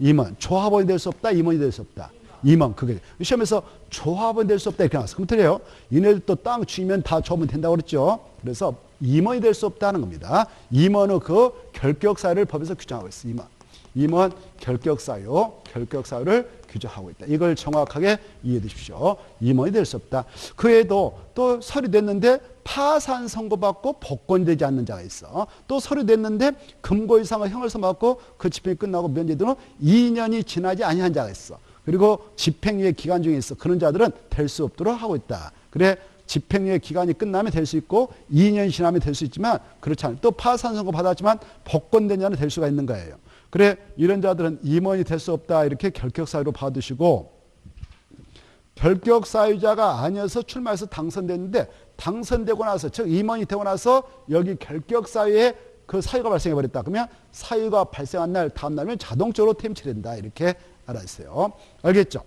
임원. 조합원이 될 수 없다. 임원이 될 수 없다. 임원. 그게 시험에서 조합원이 될 수 없다 이렇게 나왔어. 그럼 틀려요. 이네들도 땅 주면 다 조합원 된다고 그랬죠. 그래서 임원이 될 수 없다는 겁니다. 임원의 그 결격사유를 법에서 규정하고 있어. 임원 결격사유를 규정하고 있다. 이걸 정확하게 이해해 주십시오. 임원이 될 수 없다. 그 외에도 또 서류됐는데 파산 선고받고 복권되지 않는 자가 있어. 또 서류됐는데 금고 이상의 형을 선고받고 그 집행이 끝나고 면제된 후 2년이 지나지 아니한 자가 있어. 그리고 집행유예 기간 중에 있어. 그런 자들은 될 수 없도록 하고 있다. 그래 집행유예 기간이 끝나면 될 수 있고 2년이 지나면 될 수 있지만 그렇지 않아요. 또 파산 선고 받았지만 복권된 자는 될 수가 있는 거예요. 그래 이런 자들은 임원이 될 수 없다 이렇게 결격사유로 받으시고 결격사유자가 아니어서 출마해서 당선됐는데 당선되고 나서 즉 임원이 되고 나서 여기 결격사유에 그 사유가 발생해 버렸다. 그러면 사유가 발생한 날 다음 날이면 자동적으로 템칠된다 이렇게 알아주세요. 알겠죠?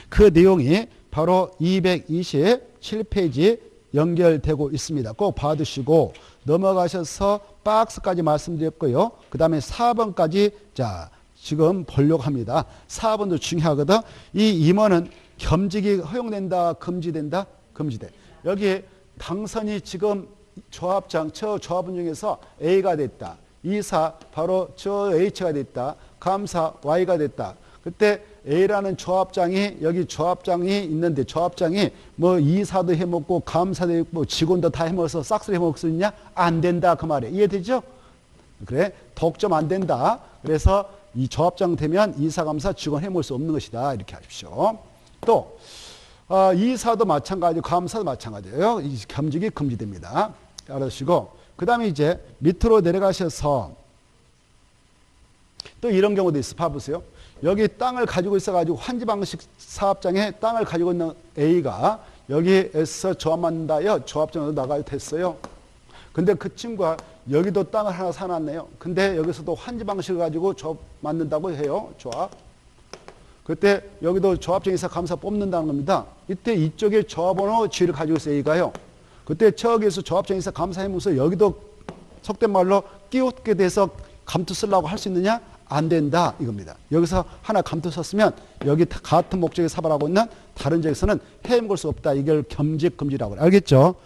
그 내용이 바로 227페이지 연결되고 있습니다. 꼭 봐두시고 넘어가셔서 박스까지 말씀드렸고요. 그 다음에 4번까지 자 지금 보려고 합니다. 4번도 중요하거든. 이 임원은 겸직이 허용된다, 금지된다? 금지돼. 여기 당선이 지금 조합장, 저 조합원 중에서 A가 됐다. 이사 바로 저 H가 됐다. 감사 Y가 됐다. 그때 A라는 조합장이 여기 조합장이 있는데 조합장이 뭐 이사도 해먹고 감사도 해먹고 직원도 다 해먹어서 싹쓸이 해먹을 수 있냐? 안 된다 그 말이에요. 이해되죠? 그래 독점 안 된다. 그래서 이 조합장 되면 이사 감사 직원 해먹을 수 없는 것이다 이렇게 하십시오. 또 이사도 마찬가지고 감사도 마찬가지예요. 이 겸직이 금지됩니다. 알아주시고 그 다음에 이제 밑으로 내려가셔서 또 이런 경우도 있어. 봐보세요. 여기 땅을 가지고 있어가지고 환지방식 사업장에 땅을 가지고 있는 A가 여기에서 조합 만다요. 조합장으로 나가야 됐어요. 근데 그 친구가 여기도 땅을 하나 사놨네요. 근데 여기서도 환지방식을 가지고 조합 만든다고 해요. 조합. 그때 여기도 조합장에서 감사 뽑는다는 겁니다. 이때 이쪽에 조합원의 지위를 가지고 있어요. A가요. 그때 저기에서 조합장에서 감사해면서 여기도 속된 말로 끼웃게 돼서 감투 쓰려고 할 수 있느냐? 안 된다 이겁니다. 여기서 하나 감투 썼으면 여기 같은 목적에 사발하고 있는 다른 지역에서는 해먹을 수 없다. 이걸 겸직 금지라고 그래. 알겠죠?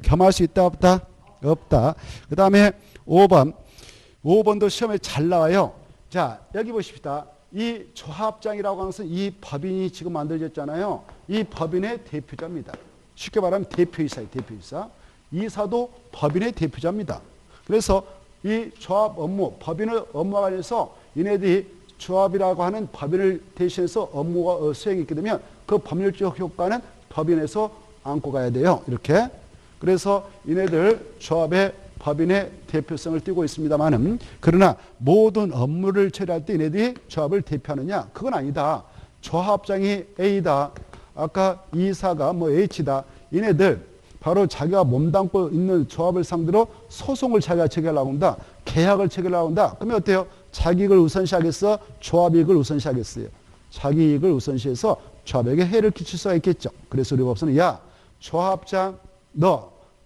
겸할 수 있다 없다? 없다. 그 다음에 5번도 시험에 잘 나와요. 자 여기 보십시다. 이 조합장이라고 하는 것은 이 법인이 지금 만들어졌잖아요. 이 법인의 대표자입니다. 쉽게 말하면 대표이사예요. 대표이사. 이사도 법인의 대표자입니다. 그래서 이 조합 업무, 법인의 업무와 관련해서 이네들이 조합이라고 하는 법인을 대신해서 업무가 수행이 있게 되면 그 법률적 효과는 법인에서 안고 가야 돼요. 이렇게. 그래서 이네들 조합의 법인의 대표성을 띠고 있습니다만은 그러나 모든 업무를 처리할 때 이네들이 조합을 대표하느냐? 그건 아니다. 조합장이 A다. 아까 이사가 뭐 H다. 이네들 바로 자기가 몸담고 있는 조합을 상대로 소송을 자기가 체결하려고 한다. 계약을 체결하려고 한다. 그러면 어때요? 자기 이익을 우선시하겠어? 조합 이익을 우선시하겠어요? 자기 이익을 우선시해서 조합에게 해를 끼칠 수가 있겠죠. 그래서 우리 법서는 야 조합장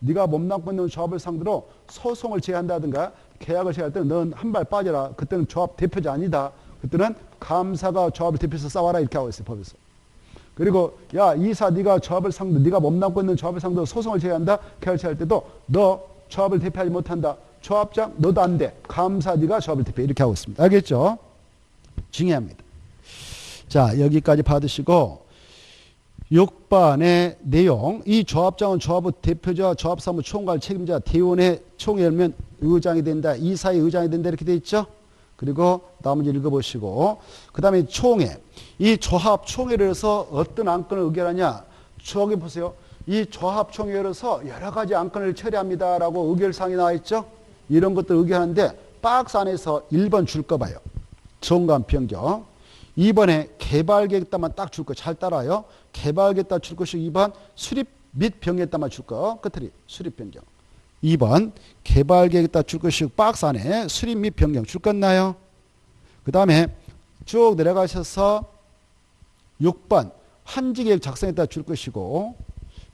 네가 몸담고 있는 조합을 상대로 소송을 제기한다든가 계약을 제기할 때는 넌 한 발 빠져라. 그때는 조합 대표자 아니다. 그때는 감사가 조합을 대표해서 싸워라 이렇게 하고 있어요. 법에서. 그리고 야 이사 네가 조합을 상대 네가 몸담고 있는 조합을 상대로 소송을 제기한다. 계약을 제기할 때도 너 조합을 대표하지 못한다. 조합장 너도 안 돼. 감사 네가 조합을 대표해 이렇게 하고 있습니다. 알겠죠? 중요합니다. 자 여기까지 받으시고 6번의 내용 이 조합장은 조합의 대표자 조합사무 총괄 책임자 대원의 총회 열면 의장이 된다. 이사의 의장이 된다 이렇게 돼 있죠. 그리고 나머지 읽어보시고 그 다음에 총회 이 조합 총회를 해서 어떤 안건을 의결하냐. 저기 보세요. 이 조합 총회에서 여러 가지 안건을 처리합니다라고 의결사항이 나와 있죠. 이런 것들 의결하는데 박스 안에서 1번 줄 거 봐요. 정관 변경. 2번에 개발계획 따만 딱 줄 거 잘 따라요. 개발계획 따 줄 것이고 2번 수립 및 변경 따만 줄 거. 끝들이 수립 변경. 2번 개발계획 따 줄 것이고 박스 안에 수립 및 변경 줄 것나요? 그 다음에 쭉 내려가셔서 6번 환지계획 작성했다 줄 것이고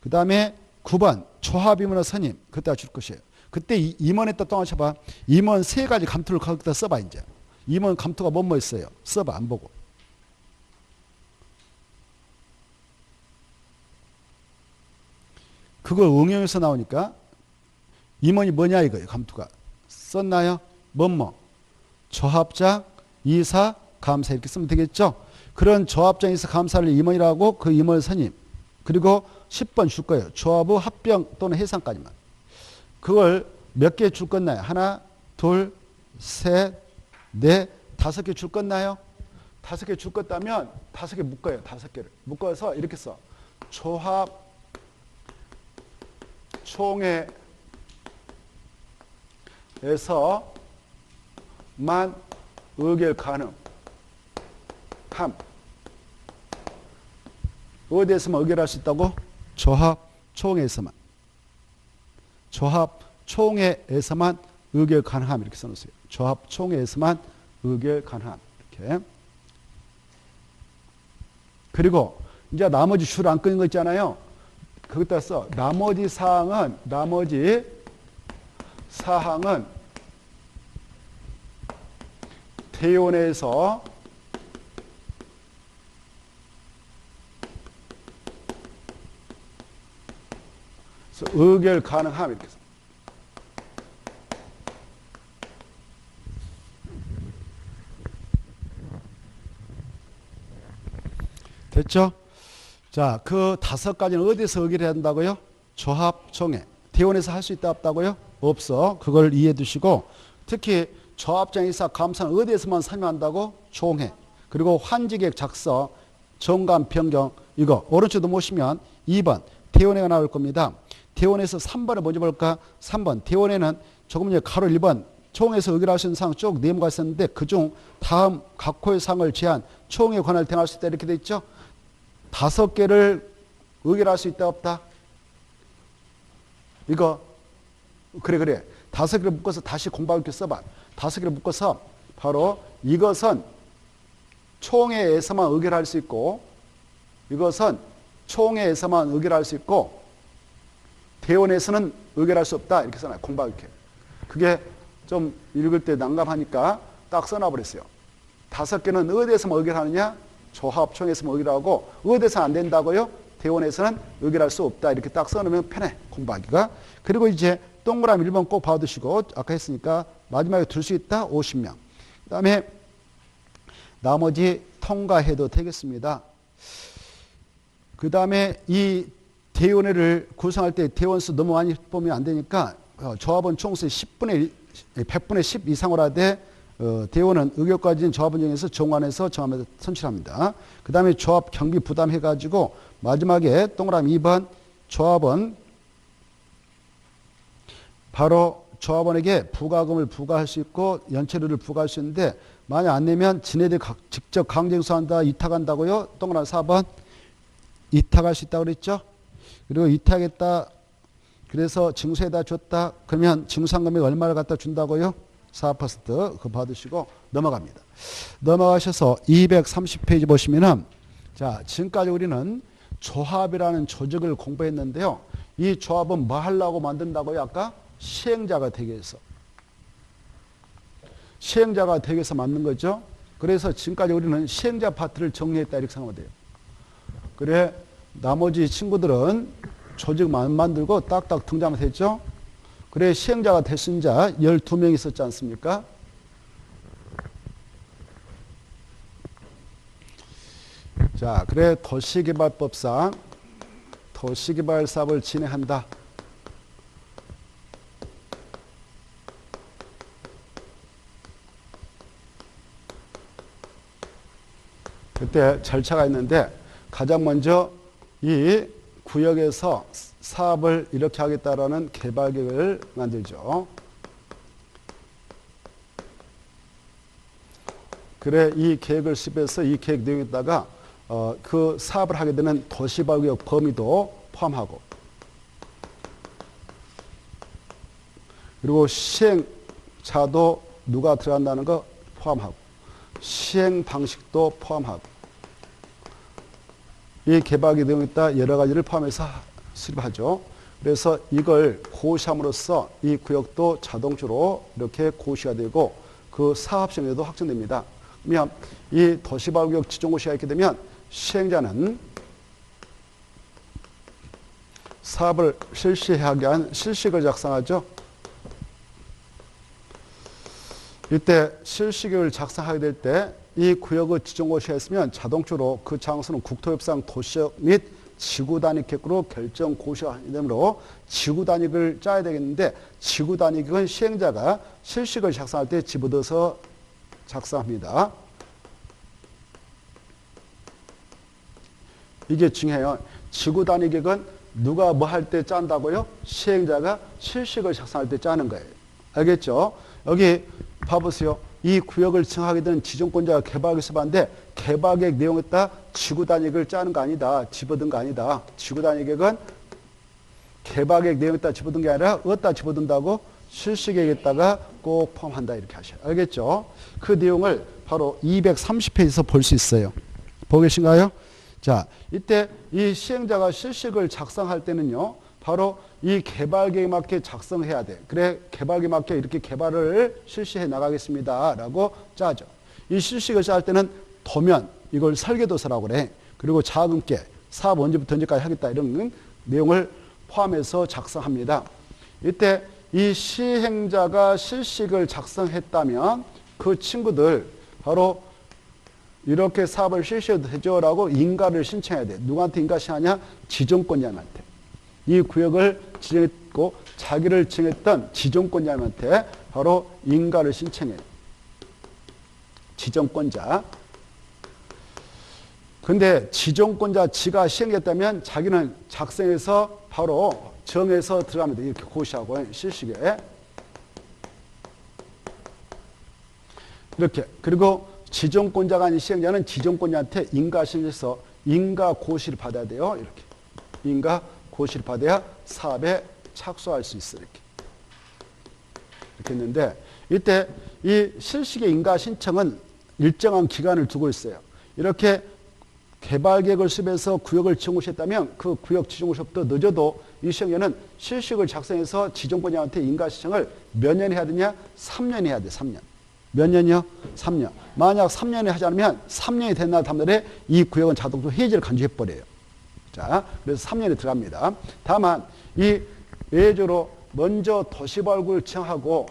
그 다음에 9번 조합임원의 선임 그때 줄 것이에요. 그때 임원했다 또 하셔봐. 임원 세 가지 감투를 거기다 써봐 이제. 임원 감투가 뭐뭐 있어요. 써봐 안 보고. 그걸 응용해서 나오니까 임원이 뭐냐 이거예요. 감투가. 썼나요? 뭐뭐. 조합장, 이사, 감사 이렇게 쓰면 되겠죠. 그런 조합장, 이사, 감사를 임원이라고 그 임원 선임. 그리고 10번 줄 거예요. 조합의 합병 또는 해상까지만. 그걸 몇 개 줄 건나요? 하나, 둘, 셋, 넷, 5개 줄 건나요? 5개 줄 것다면 5개 묶어요. 5개를. 묶어서 이렇게 써. 조합 총회에서만 의결 가능. 함. 어디에서만 의결할 수 있다고? 조합 총회에서만. 조합 총회에서만 의결 가능함 이렇게 써놓으세요. 조합 총회에서만 의결 가능함 이렇게. 그리고 이제 나머지 줄 안 끊는 거 있잖아요. 거기다 써. 나머지 사항은 대원에서 의결 가능함 이렇게 써. 됐죠? 자, 그 5가지는 어디서 의결해야 한다고요? 조합총회. 대원에서 할 수 있다 없다고요? 없어. 그걸 이해해 두시고 특히 조합장, 이사, 감사는 어디에서만 설명한다고? 총회. 그리고 환지계획 작성, 정관 변경 이거 오른쪽도 보시면 2번 대원회가 나올 겁니다. 대원에서 3번을 먼저 볼까? 3번 대원회는 조금 전에 가로 1번 총회에서 의결할 수 있는 사항 쭉 네모가 있었는데 그중 다음 각 호의 사항을 제한 총회 권한을 행할 수 있다 이렇게 돼 있죠. 5개를 의결할 수 있다 없다? 이거 그래 5개를 묶어서 다시 공부하고 이렇게 써봐. 5개를 묶어서 바로 이것은 총회에서만 의결할 수 있고 이것은 총회에서만 의결할 수 있고 대원에서는 의결할 수 없다 이렇게 써놔요. 공부하고 이렇게. 그게 좀 읽을 때 난감하니까 딱 써놔버렸어요. 5개는 어디에서만 의결하느냐? 조합총회에서만 의결하고 어디에서는 안 된다고요? 대원에서는 의결할 수 없다. 이렇게 딱 써놓으면 편해. 공부하기가. 그리고 이제 동그라미 1번 꼭 봐두시고 아까 했으니까 마지막에 둘 수 있다. 50명. 그 다음에 나머지 통과해도 되겠습니다. 그 다음에 이 대원회를 구성할 때 대원수 너무 많이 보면 안 되니까 조합원 총수의 10분의 100분의 10 이상으로 하되 대원은 의결까지는 조합원 중에서 정관에서 정하면서 선출합니다. 그 다음에 조합 경비 부담해가지고 마지막에 동그라미 2번 조합원 바로 조합원에게 부가금을 부과할 수 있고 연체료를 부과할 수 있는데 만약 안 내면 지네들이 직접 강제징수한다 이탁한다고요. 동그라미 4번 이탁할 수 있다고 그랬죠. 그리고 이탁했다 그래서 징수에다 줬다 그러면 징수한금액 얼마를 갖다 준다고요. 4% 그거 받으시고 넘어갑니다. 넘어가셔서 230페이지 보시면은 자 지금까지 우리는 조합이라는 조직을 공부했는데요. 이 조합은 뭐 하려고 만든다고요? 아까 시행자가 되기 위해서. 시행자가 되기 위해서 만든 거죠. 그래서 지금까지 우리는 시행자 파트를 정리했다 이렇게 생각하면 돼요. 그래 나머지 친구들은 조직만 만들고 딱딱 등장하면 됐죠. 그래 시행자가 되신 자 12명 있었지 않습니까? 자, 그래 도시개발법상 도시개발 사업을 진행한다. 그때 절차가 있는데 가장 먼저 이 구역에서 사업을 이렇게 하겠다라는 개발계획을 만들죠. 그래 이 계획을 수립해서 이 계획 내용에다가 그 사업을 하게 되는 도시발구역 범위도 포함하고 그리고 시행자도 누가 들어간다는 거 포함하고 시행 방식도 포함하고 이 개발계획 내용에 따라 여러 가지를 포함해서 수립하죠. 그래서 이걸 고시함으로써 이 구역도 자동적으로 이렇게 고시가 되고 그 사업 시행에도 확정됩니다. 그러면 이 도시발구역 지정고시가 있게 되면 시행자는 사업을 실시하게 한 실식을 작성하죠. 이때 실식을 작성하게 될 때 이 구역의 지정고시가 있으면 자동적으로 그 장소는 국토협상 도시역 및 지구단위계획으로 결정 고시가 되므로 지구단위계획을 짜야 되겠는데 지구단위계획은 시행자가 실식을 작성할 때 집어넣어서 작성합니다. 이게 중요해요. 지구단위계획은 누가 뭐 할 때 짠다고요? 시행자가 실식을 작성할 때 짜는 거예요. 알겠죠? 여기 봐보세요. 이 구역을 지정하게 되는 지정권자가 개발계획 수반인데 개발계획 내용에 따라 지구단위계획을 짜는 거 아니다. 집어든 거 아니다. 지구단위계획은 개발계획 내용에 따라 집어든 게 아니라 어디다 집어든다고? 실시계획에다가 꼭 포함한다 이렇게 하셔요. 알겠죠? 그 내용을 바로 230페이지에서 볼 수 있어요. 보고 계신가요? 자, 이때 이 시행자가 실식을 작성할 때는요. 바로 이 개발계획에 맞게 작성해야 돼. 그래 개발계획에 맞게 이렇게 개발을 실시해 나가겠습니다. 라고 짜죠. 이 실식을 짤 때는 도면, 이걸 설계도서라고 그래. 그리고 자금계, 사업 언제부터 언제까지 하겠다 이런 내용을 포함해서 작성합니다. 이때 이 시행자가 실식을 작성했다면 그 친구들 바로 이렇게 사업을 실시해도 되죠 라고 인가를 신청해야 돼. 누구한테 인가 신청하냐? 지정권자한테. 이 구역을 지정했고 자기를 지정했던 지정권자한테 바로 인가를 신청해요. 지정권자. 근데 지정권자 지가 시행했다면 자기는 작성해서 바로 정해서 들어가면 돼. 이렇게 고시하고 실시에. 이렇게. 그리고 지정권자가 아닌 시행자는 지정권자한테 인가 신청해서 인가 고시를 받아야 돼요. 이렇게. 인가 고시를 받아야 사업에 착수할 수 있어. 이렇게 했는데 이때 이 실식의 인가 신청은 일정한 기간을 두고 있어요. 이렇게 개발계획을 수립해서 구역을 지정고시했다면 그 구역 지정고시부터 늦어도 이 시행자는 실식을 작성해서 지정권자한테 인가 신청을 몇 년 해야 되냐? 3년 해야 돼. 3년. 몇 년이요? 3년. 만약 3년에 하지 않으면 3년이 된 날 다음날에 이 구역은 자동적으로 해지를 간주해버려요. 자, 그래서 3년에 들어갑니다. 다만 이 외적으로 먼저 도시발구를 지정하고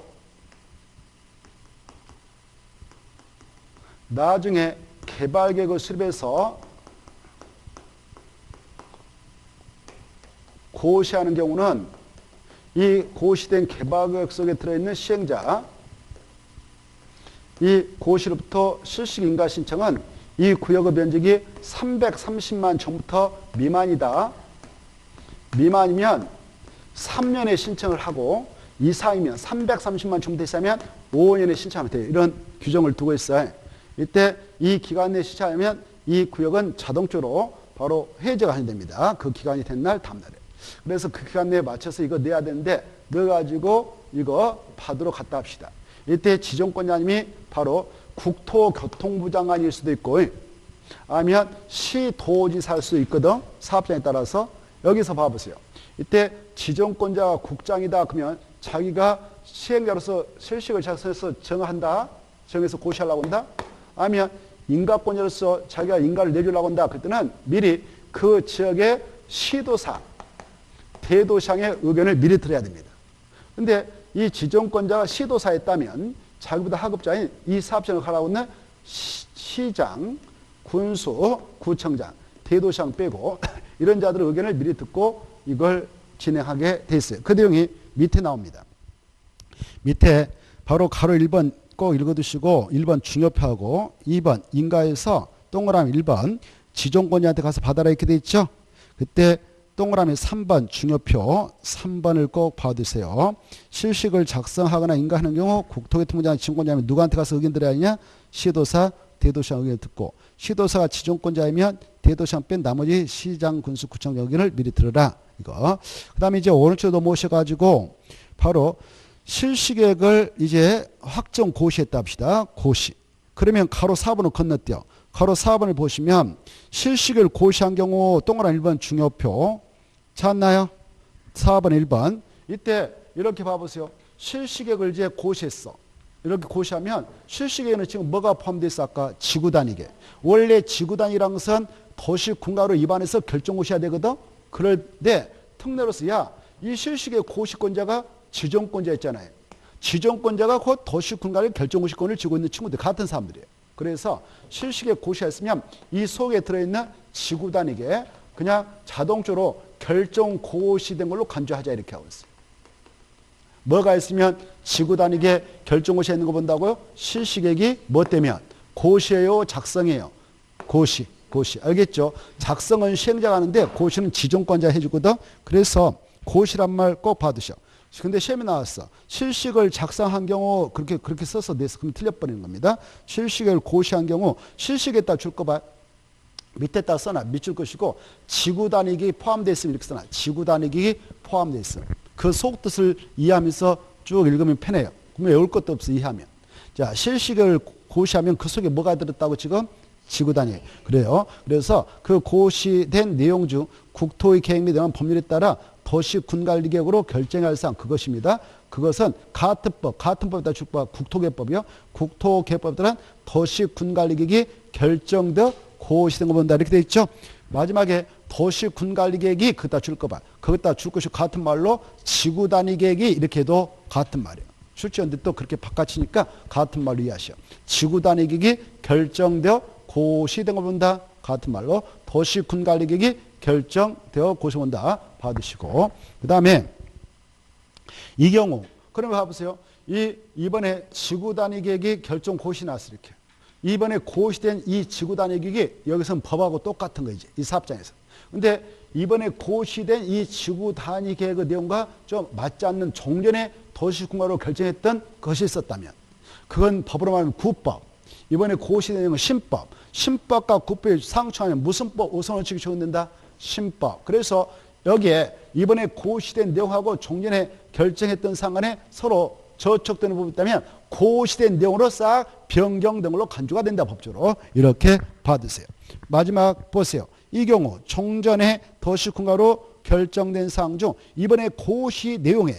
나중에 개발계획을 수립해서 고시하는 경우는 이 고시된 개발구역 속에 들어있는 시행자, 이 고시로부터 실시 인가 신청은 이 구역의 면적이 330만 제곱미터 미만이다. 미만이면 3년에 신청을 하고 이상이면 330만 제곱미터 이상이면 5년에 신청하면 돼요. 이런 규정을 두고 있어요. 이때 이 기간 내에 신청하면 이 구역은 자동적으로 바로 해제가 됩니다. 그 기간이 된 날 다음 날에. 그래서 그 기간 내에 맞춰서 이거 내야 되는데 넣어가지고 이거 받으러 갔다 합시다. 이때 지정권자님이 바로 국토교통부 장관일 수도 있고 아니면 시도지사일 수도 있거든. 사업장에 따라서. 여기서 봐보세요. 이때 지정권자가 국장이다 그러면 자기가 시행자로서 실식을 작성해서 정한다. 정해서 고시하려고 한다. 아니면 인가권자로서 자기가 인가를 내주려고 한다. 그때는 미리 그 지역의 시도사, 대도시장의 의견을 미리 들어야 됩니다. 근데 이 지정권자가 시도사였다면 자기보다 하급자인 이 사업장을 하라고 하는 시장, 군수, 구청장, 대도시장 빼고 이런 자들의 의견을 미리 듣고 이걸 진행하게 돼 있어요. 그 내용이 밑에 나옵니다. 밑에 바로 가로 1번 꼭 읽어두시고 1번 중요표하고 2번 인가에서 동그라미 1번 지정권자한테 가서 받아라 이렇게 돼 있죠. 그때 동그라미 3번 중요표 3번을 꼭 봐두세요. 실식을 작성하거나 인가하는 경우 국토교통부장 지정권자면 누구한테 가서 의견 들어야 하냐? 시도사, 대도시장 의견을 듣고 시도사가 지정권자이면 대도시장 뺀 나머지 시장, 군수, 구청 의견을 미리 들어라. 이거. 그 다음에 이제 오른쪽으로 넘어오셔가지고 바로 실시계획을 이제 확정 고시했다 합시다. 고시. 그러면 가로 4번을 건너뛰어. 가로 4번을 보시면 실시계획을 고시한 경우 동그라미 1번 중요표 찾나요? 4번 1번. 이때 이렇게 봐보세요. 실시계획을 이제 고시했어. 이렇게 고시하면 실시계획에는 지금 뭐가 포함되어 있어? 아까 지구단위계. 원래 지구단위라는 것은 도시군가로 입안해서 결정고시해야 되거든. 그런데 특례로서 이 실시계획 고시권자가 지정권자였잖아요. 지정권자가 곧 도시군가를 결정고시권을 쥐고 있는 친구들 같은 사람들이에요. 그래서 실시계획 고시했으면 이 속에 들어있는 지구단위계 그냥 자동적으로 결정고시된 걸로 간주하자 이렇게 하고 있어요. 뭐가 있으면 지구단위계 결정고시에 있는 거 본다고요? 실시계획이 뭐 때면 고시예요, 작성이에요. 고시. 알겠죠? 작성은 시행자가 하는데 고시는 지정권자 해주거든. 그래서 고시란 말 꼭 받으셔. 근데 시험에 나왔어. 실식을 작성한 경우 그렇게 써서 냈어. 그럼 틀려버리는 겁니다. 실식을 고시한 경우 실식에다 줄 거 봐. 밑에다 써놔. 밑줄 것이고 지구단위기 포함되어 있으면 이렇게 써놔. 지구단위기 포함되어 있어. 그 속뜻을 이해하면서 쭉 읽으면 편해요. 그러면 외울 것도 없어 이해하면. 자, 실식을 고시하면 그 속에 뭐가 들었다고 지금? 지구단위. 그래요. 그래서 그 고시된 내용 중 국토의 계획 및 법률에 따라 도시군관리계획으로 결정할 사항 그것입니다. 그것은 같은 법에다 출법 국토계획법이요. 국토계획법에 따른 도시군관리계획이 결정되어 고시된 거 본다 이렇게 돼 있죠. 마지막에 도시군관리계획이 그다 줄 거 봐. 거기다 줄 것이 같은 말로 지구단위계획이 이렇게 해도 같은 말이에요. 출제원들 또 그렇게 바꿔치니까 같은 말로 이해하시오. 지구단위계획이 결정되어 고시된 거 본다. 같은 말로 도시군관리계획이 결정되어 고시 본다. 받으시고 그 다음에 이 경우 그러면 봐보세요. 이번에 지구단위계획이 결정 고시 나왔어 이렇게. 이번에 고시된 이 지구단위계획이 여기서는 법하고 똑같은 거지. 이 사업장에서. 근데 이번에 고시된 이 지구단위계획의 내용과 좀 맞지 않는 종전의 도시군가로 결정했던 것이 있었다면 그건 법으로 말하면 구법. 이번에 고시된 내용은 신법. 신법과 구법이 상충하면 무슨 법 우선원칙이 적용된다? 신법. 그래서 여기에 이번에 고시된 내용하고 종전에 결정했던 상안에 서로 저촉되는 부분이 있다면 고시된 내용으로 싹 변경된 걸로 간주가 된다 법적으로. 이렇게 받으세요. 마지막 보세요. 이 경우 종전에 도시군가로 결정된 사항 중 이번에 고시 내용이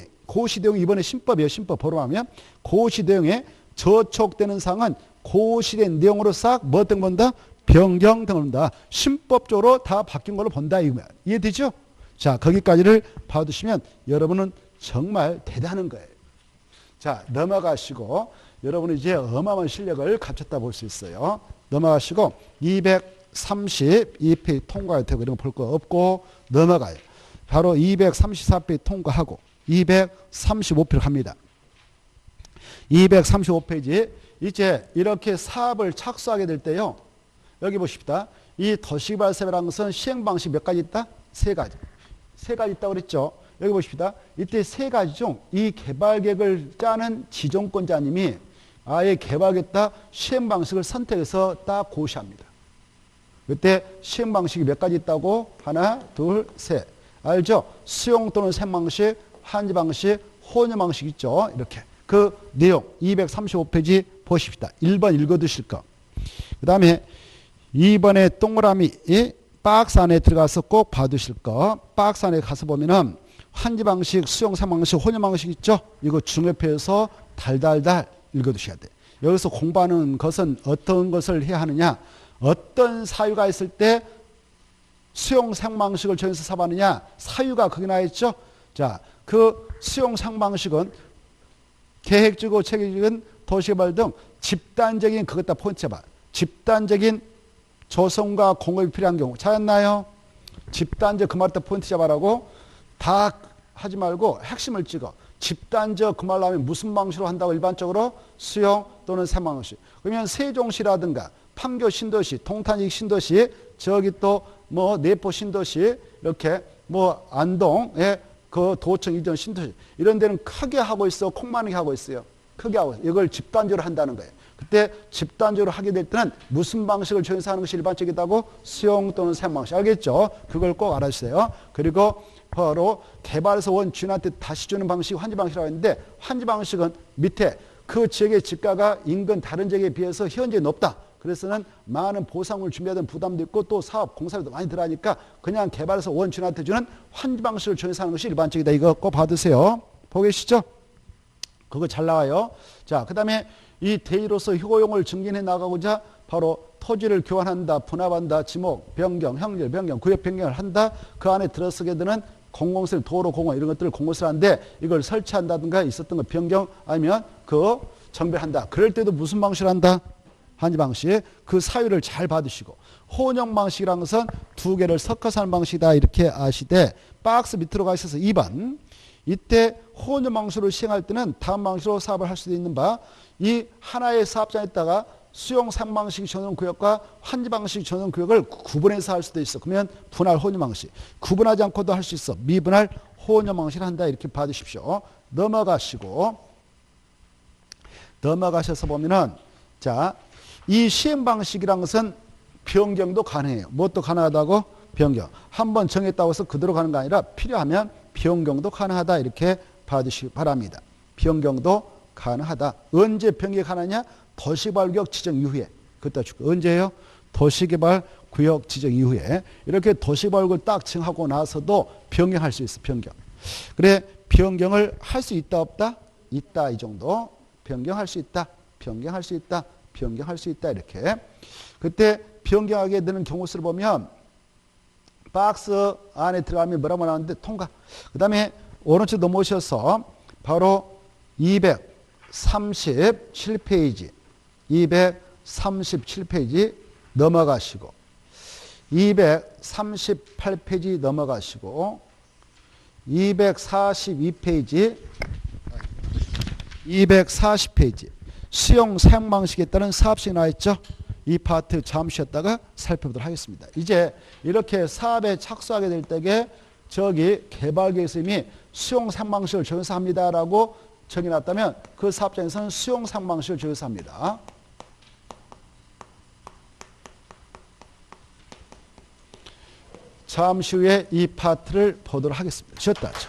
이번에 신법이에요. 신법 보러 가면 고시 내용에 저촉되는 사항은 고시된 내용으로 싹 뭐 등 본다? 변경 등을 본다. 신법적으로 다 바뀐 걸로 본다. 이해되죠? 자, 거기까지를 봐두시면 여러분은 정말 대단한 거예요. 자, 넘어가시고 여러분은 이제 어마어마한 실력을 갖췄다 볼 수 있어요. 넘어가시고 232페이지 통과할 테고 이런 거 볼 거 없고 넘어가요. 바로 234페이지 통과하고 235페이지로 갑니다. 235페이지. 이제 이렇게 사업을 착수하게 될 때요. 여기 보십시다. 이 도시개발사업이라는 것은 시행 방식 몇 가지 있다? 세 가지. 세 가지 있다고 그랬죠. 여기 보십시다. 이때 세 가지 중 이 개발계획을 짜는 지정권자님이 아예 개발하겠다 시행 방식을 선택해서 딱 고시합니다. 그때 시행 방식이 몇 가지 있다고? 하나, 둘, 셋. 알죠? 수용 또는 생 방식, 환지 방식, 혼용 방식 있죠. 이렇게. 그 내용 235페이지 보십시다. 1번 읽어두실 거. 그 다음에 2번에 동그라미 박스 안에 들어가서 꼭 봐두실 거. 박스 안에 가서 보면은 환지 방식, 수용 생 방식, 혼용 방식 있죠. 이거 중요표에서 달달달 읽어두셔야 돼. 여기서 공부하는 것은 어떤 것을 해야 하느냐? 어떤 사유가 있을 때 수용 생방식을 정해서 사업하느냐? 사유가 거기 나와 있죠. 자, 그 수용 생방식은 계획적이고 체계적인 도시개발 등 집단적인 그것 다 포인트 잡아. 집단적인 조성과 공급이 필요한 경우 찾았나요? 집단적 그 말 다 포인트 잡아라고. 다 하지 말고 핵심을 찍어. 집단적 그 말 나오면 무슨 방식으로 한다고? 일반적으로 수용 또는 생방식. 그러면 세종시라든가 판교 신도시, 동탄직 신도시, 저기 또 뭐 내포 신도시, 이렇게 뭐 안동의 그 도청 이전 신도시 이런 데는 크게 하고 있어, 콩만하게 하고 있어요. 크게 하고 있어요. 이걸 집단적으로 한다는 거예요. 그때 집단적으로 하게 될 때는 무슨 방식을 정해서 하는 것이 일반적이다고? 수용 또는 생방식. 알겠죠? 그걸 꼭 알아주세요. 그리고 바로 개발에서 원 주인한테 다시 주는 방식이 환지 방식이라고 했는데, 환지 방식은 밑에 그 지역의 집가가 인근 다른 지역에 비해서 현재 높다. 그래서는 많은 보상을 준비하던 부담도 있고 또 사업 공사비도 많이 들어가니까 그냥 개발에서 원 주인한테 주는 환지 방식을 정해서 하는 것이 일반적이다. 이거 꼭 받으세요. 보고 계시죠? 그거 잘 나와요. 자, 그 다음에 이 대의로서 효용을 증진해 나가고자 바로 토지를 교환한다, 분합한다, 지목, 변경, 형질, 변경, 구역 변경을 한다. 그 안에 들어서게 되는 공공시설, 도로, 공원 이런 것들을 공공시설하는데 이걸 설치한다든가 있었던 거 변경 아니면 그 정비한다. 그럴 때도 무슨 방식을 한다? 환지 방식. 그 사유를 잘 받으시고, 혼용 방식이라는 것은 두 개를 섞어서 하는 방식이다. 이렇게 아시되 박스 밑으로 가셔서 2번. 이때 혼용 방식으로 시행할 때는 다음 방식으로 사업을 할 수도 있는 바, 이 하나의 사업장에다가 수용 상방식 전용 구역과 환지 방식 전용 구역을 구분해서 할 수도 있어. 그러면 분할 혼용 방식. 구분하지 않고도 할 수 있어. 미분할 혼용 방식을 한다. 이렇게 받으십시오. 넘어가셔서 보면은, 자, 이 시행 방식이라는 것은 변경도 가능해요. 무엇도 가능하다고? 변경. 한번 정했다고 해서 그대로 가는 거 아니라 필요하면 변경도 가능하다. 이렇게 받으시기 바랍니다. 변경도 가능하다. 언제 변경이 가능하냐? 도시개발구역 지정 이후에. 그때 줄게요. 언제예요? 도시개발구역 지정 이후에. 이렇게 도시개발구역을 딱 정하고 나서도 변경할 수 있어. 변경. 그래, 변경을 할 수 있다 없다? 있다. 이 정도. 변경할 수 있다. 변경할 수 있다. 변경할 수 있다. 이렇게. 그때 변경하게 되는 경우 수를 보면 박스 안에 들어가면 뭐라고 나오는데 통과. 그 다음에 오른쪽 넘어오셔서 바로 237페이지 237페이지 넘어가시고 238페이지 넘어가시고 242페이지 240페이지 수용 사용 방식에 따른 사업식이 나와 있죠. 이 파트 잠시 쉬었다가 살펴보도록 하겠습니다. 이제 이렇게 사업에 착수하게 될 때에 저기 개발계획서 이미 수용 사용 방식을 정해서 합니다라고 정해놨다면 그 사업장에서는 수용 사용 방식을 정해서 합니다. 잠시 후에 이 파트를 보도록 하겠습니다. 쉬었다 하죠.